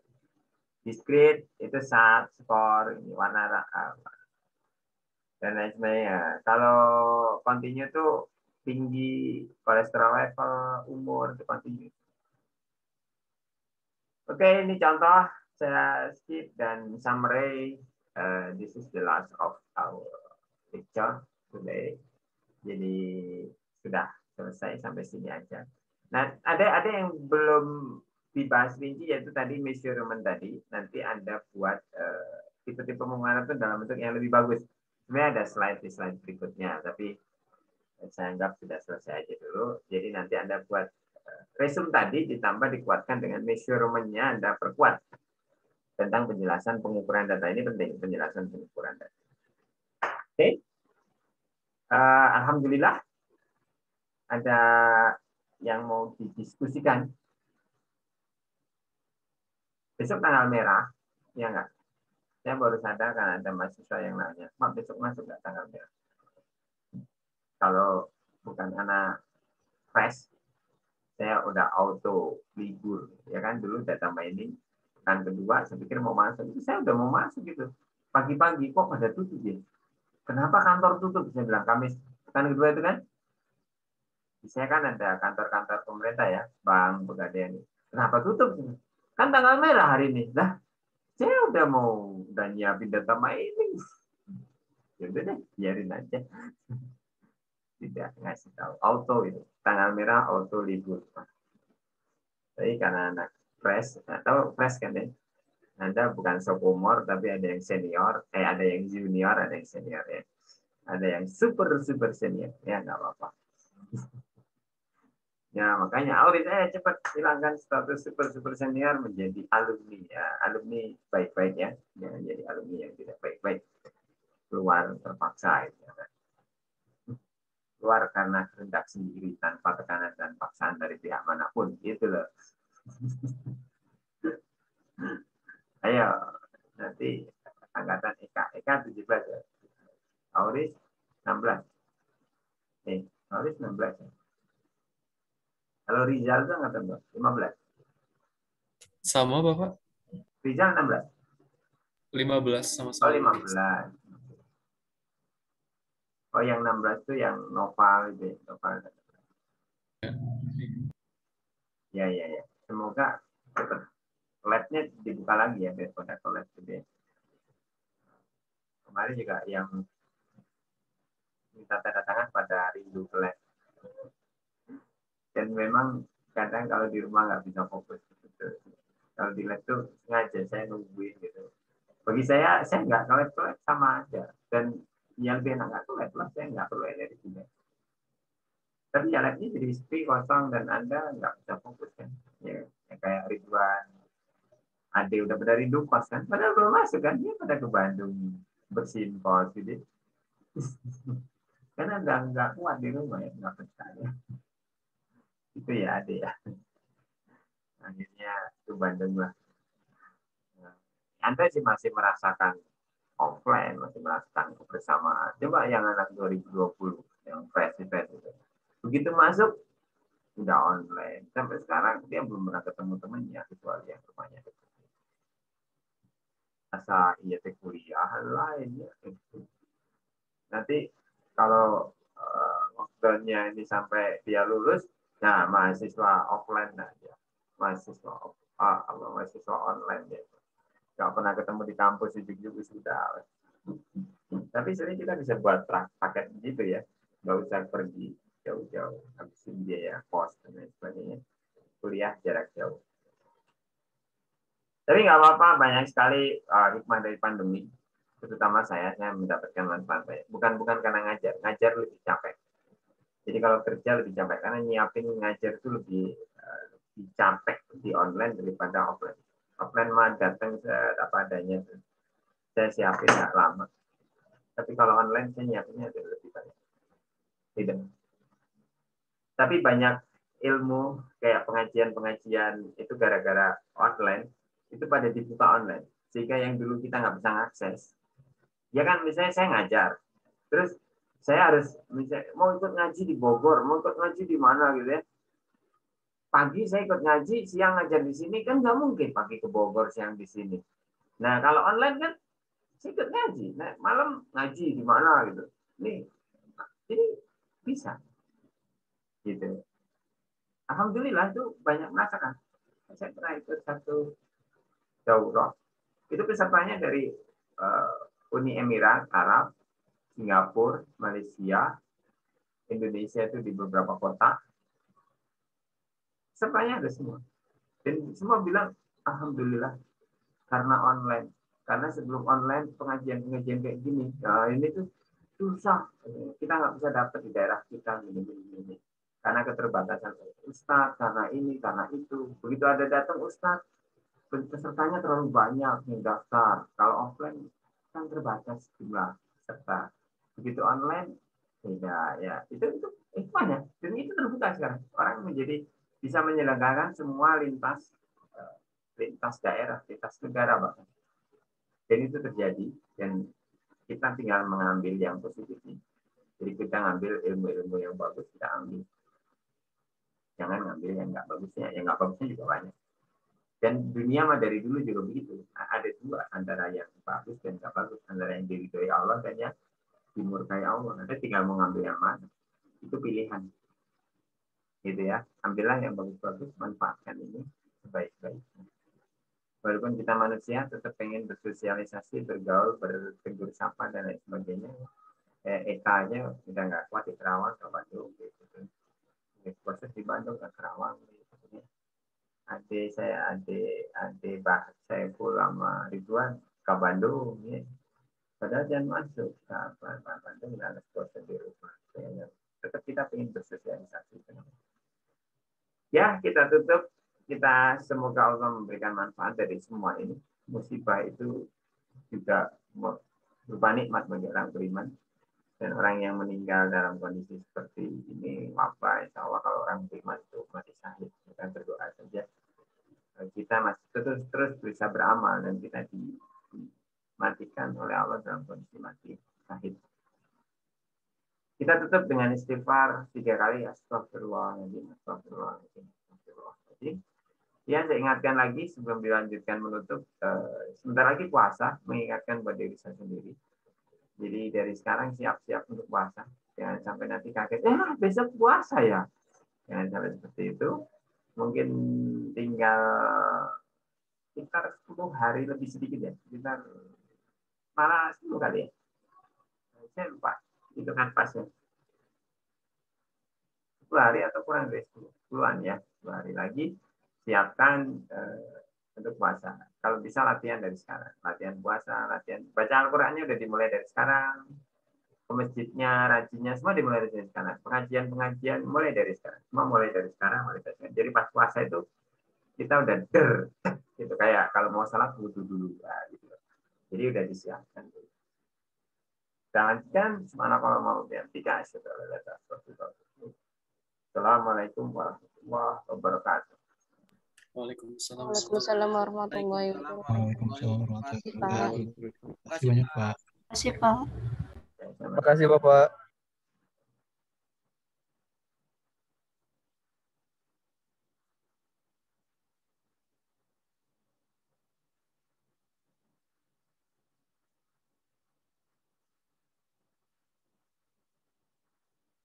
Discrete itu saat, skor, ini warna dan lain sebagainya. Kalau continue itu tinggi, kolesterol level, umur itu continue. Oke, ini contoh saya skip dan summary. This is the last of our lecture today. Jadi sudah selesai sampai sini aja. Nah, ada yang belum dibahas rinci, yaitu tadi measurement tadi. Nanti Anda buat tipe-tipe pengukuran itu dalam bentuk yang lebih bagus. Sebenarnya ada slide di slide berikutnya, tapi saya anggap sudah selesai aja dulu. Jadi nanti Anda buat resume tadi ditambah dikuatkan dengan measurement-nya Anda perkuat tentang penjelasan pengukuran data. Ini penting, penjelasan pengukuran data. Oke. Alhamdulillah ada yang mau didiskusikan. Besok tanggal merah, ya enggak? Saya baru sadar kan ada mahasiswa yang nanya, Pak besok masuk nggak tanggal merah? Kalau bukan anak fresh, saya udah auto libur. Ya kan dulu data mining, kan kedua, saya pikir mau masuk. Itu saya udah mau masuk gitu. Pagi-pagi kok pada tutup ya? Kenapa kantor tutup? Saya bilang Kamis. Kan kedua itu kan? Saya kan ada kantor-kantor pemerintah ya, bank, pegadaian. Kenapa tutup? Kan tanggal merah hari ini. Lah, saya udah nyiapin data mining. Ya udah deh, biarin aja. Tidak ngasih tahu. Auto itu. Tanggal merah auto libur. Tapi karena anak fresh, atau fresh kan ya. Anda bukan sophomore tapi ada yang senior, ada yang junior, ada yang senior ya. Ada yang super senior. Ya nggak apa-apa. Ya, makanya Auris cepat hilangkan status super senior menjadi alumni ya. Alumni baik-baik ya. Jangan jadi alumni yang tidak baik-baik. Keluar terpaksa ya. Keluar karena kehendak sendiri tanpa tekanan dan paksaan dari pihak manapun. Gitu loh. Ayo, nanti angkatan Eka 17 ya. Auris 16. Auris 16 ya. Kalau Rizal itu angkatan berapa? 15. Sama Bapak, Rizal 16. 15 Oh, sama-sama. 15. Oh, yang 16 itu yang Noval itu, Noval. Ya. Semoga cepat lab-nya dibuka lagi ya, daripada lab gede. Kemarin juga yang minta tanda tangan pada rindu ke lab. Dan memang kadang kalau di rumah nggak bisa fokus. Gitu. Kalau di lab tuh sengaja saya nungguin gitu. Bagi saya nggak ke lab sama aja. Dan yang lebih enak nggak ke lab lah, saya nggak perlu energi. Tapi ya labnya jadi sepi, kosong, dan Anda nggak bisa fokus kan. Ya kayak Ridwan, Ade udah pada rindu kos kan. Padahal belum masuk kan, dia pada ke Bandung bersihin kos gitu. Karena nggak kuat di rumah ya, nggak percaya. Itu ya Ade ya. Akhirnya ke Bandung lah. Anda sih masih merasakan offline, masih merasakan kebersamaan. Coba yang anak 2020, yang fresh itu. Begitu masuk, udah online. Sampai sekarang dia belum pernah ketemu temannya, kecuali yang rumahnya dekat. Masa iya kuliah lain ya. Nanti kalau waktunya ini sampai dia lulus, nah mahasiswa offline aja. Mahasiswa online ya. Nggak pernah ketemu di kampus, ujung-ujung sudah. Tapi sebenarnya kita bisa buat paket gitu ya. Nggak usah pergi jauh-jauh, habisin biaya kos dan lain sebagainya. Kuliah jarak jauh. Tapi nggak apa-apa, banyak sekali hikmah dari pandemi. Terutama saya mendapatkan manfaat. Bukan karena ngajar lebih capek. Jadi kalau kerja lebih capek, karena nyiapin ngajar itu lebih capek di online daripada offline. Offline mah datang apa adanya. Saya siapin nggak lama. Tapi kalau online saya nyiapinnya lebih banyak. Tidak. Tapi banyak ilmu kayak pengajian itu gara-gara online itu pada dibuka online, sehingga yang dulu kita nggak bisa akses. Ya kan, misalnya saya ngajar, terus saya harus misalnya mau ikut ngaji di Bogor, mau ikut ngaji di mana gitu ya. Pagi saya ikut ngaji, siang ngajar di sini, kan nggak mungkin pagi ke Bogor, siang di sini. Nah kalau online kan saya ikut ngaji, nah, malam ngaji di mana gitu. Jadi bisa. Gitu. Alhamdulillah itu banyak merasakan. Saya pernah ikut satu daurah. Itu pesertanya dari Uni Emirat Arab, Singapura, Malaysia, Indonesia itu di beberapa kota. Pesertanya ada semua. Dan semua bilang, Alhamdulillah, karena online. Karena sebelum online, pengajian-pengajian kayak gini, ini tuh susah. Kita nggak bisa dapat di daerah kita. Gini. Karena keterbatasan Ustadz, karena ini, karena itu. Begitu ada datang Ustadz, pesertanya terlalu banyak yang daftar. Kalau offline kan terbatas jumlah peserta. Begitu online, beda ya. Itu banyak. Dan itu terbuka sekarang. Orang menjadi bisa menyelenggarakan semua lintas daerah, lintas negara bahkan. Dan itu terjadi, dan kita tinggal mengambil yang positifnya. Jadi kita ngambil ilmu-ilmu yang bagus, kita ambil. Jangan ngambil yang nggak bagusnya. Yang nggak bagusnya juga banyak. Dan dunia mah dari dulu juga begitu. Ada dua, antara yang bagus dan nggak bagus. Antara yang diridhoi Allah dan yang dimurkai Allah. Nanti tinggal mengambil yang mana. Itu pilihan. Gitu ya. Ambillah yang bagus-bagus, manfaatkan ini sebaik-baiknya. Walaupun kita manusia tetap pengen bersosialisasi, bergaul, bertegur sapa dan lain sebagainya. Eka aja udah nggak kuat di Kerawang ke Bandung gitu. Proses di Bandung ke Kerawang gitu. Adik bahas saya pulang sama Ridwan ke Bandung ya. Padahal jangan masuk ke Bandung, nggak ada proses di rumah. Tetap kita pengen bersosialisasi. Ya, kita tutup. Kita semoga Allah memberikan manfaat dari semua ini. Musibah itu juga berupa nikmat bagi orang beriman. Dan orang yang meninggal dalam kondisi seperti ini, wabah, insya Allah kalau orang beriman itu mati syahid. Kita berdoa saja. Kita masih terus bisa beramal dan kita dimatikan oleh Allah dalam kondisi mati syahid. Kita tutup dengan istighfar 3 kali. Astagfirullahaladzim, astagfirullahaladzim, astagfirullahaladzim. Ya, saya ingatkan lagi sebelum dilanjutkan menutup, sebentar lagi puasa, mengingatkan buat diri saya sendiri. Jadi dari sekarang siap-siap untuk puasa. Jangan sampai nanti kaget, besok puasa ya. Jangan sampai seperti itu. Mungkin tinggal sekitar 10 hari lebih sedikit ya. Sekitar malah 10 kali ya. Saya lupa, itu kan pasnya. 10 hari atau kurang dari 10-an ya. 10 hari lagi. Siapkan untuk puasa. Kalau bisa latihan dari sekarang. Latihan puasa, latihan baca Al-Qur'annya udah dimulai dari sekarang. Ke masjidnya, rajinnya semua dimulai dari sekarang. Pengajian mulai dari sekarang. Semua mulai dari sekarang, mulai dari sekarang. Jadi pas puasa itu kita udah gitu kayak kalau mau salat wudu dulu gitu. Jadi udah disiapkan dulu. Dan semana kalau mau diantikan Assalamualaikum warahmatullahi wabarakatuh. Waalaikumsalam. Waalaikumsalam warahmatullahi wabarakatuh. Waalaikumsalam warahmatullahi wabarakatuh. Terima kasih banyak, Pak. Terima kasih, Pak. Terima kasih Bapak.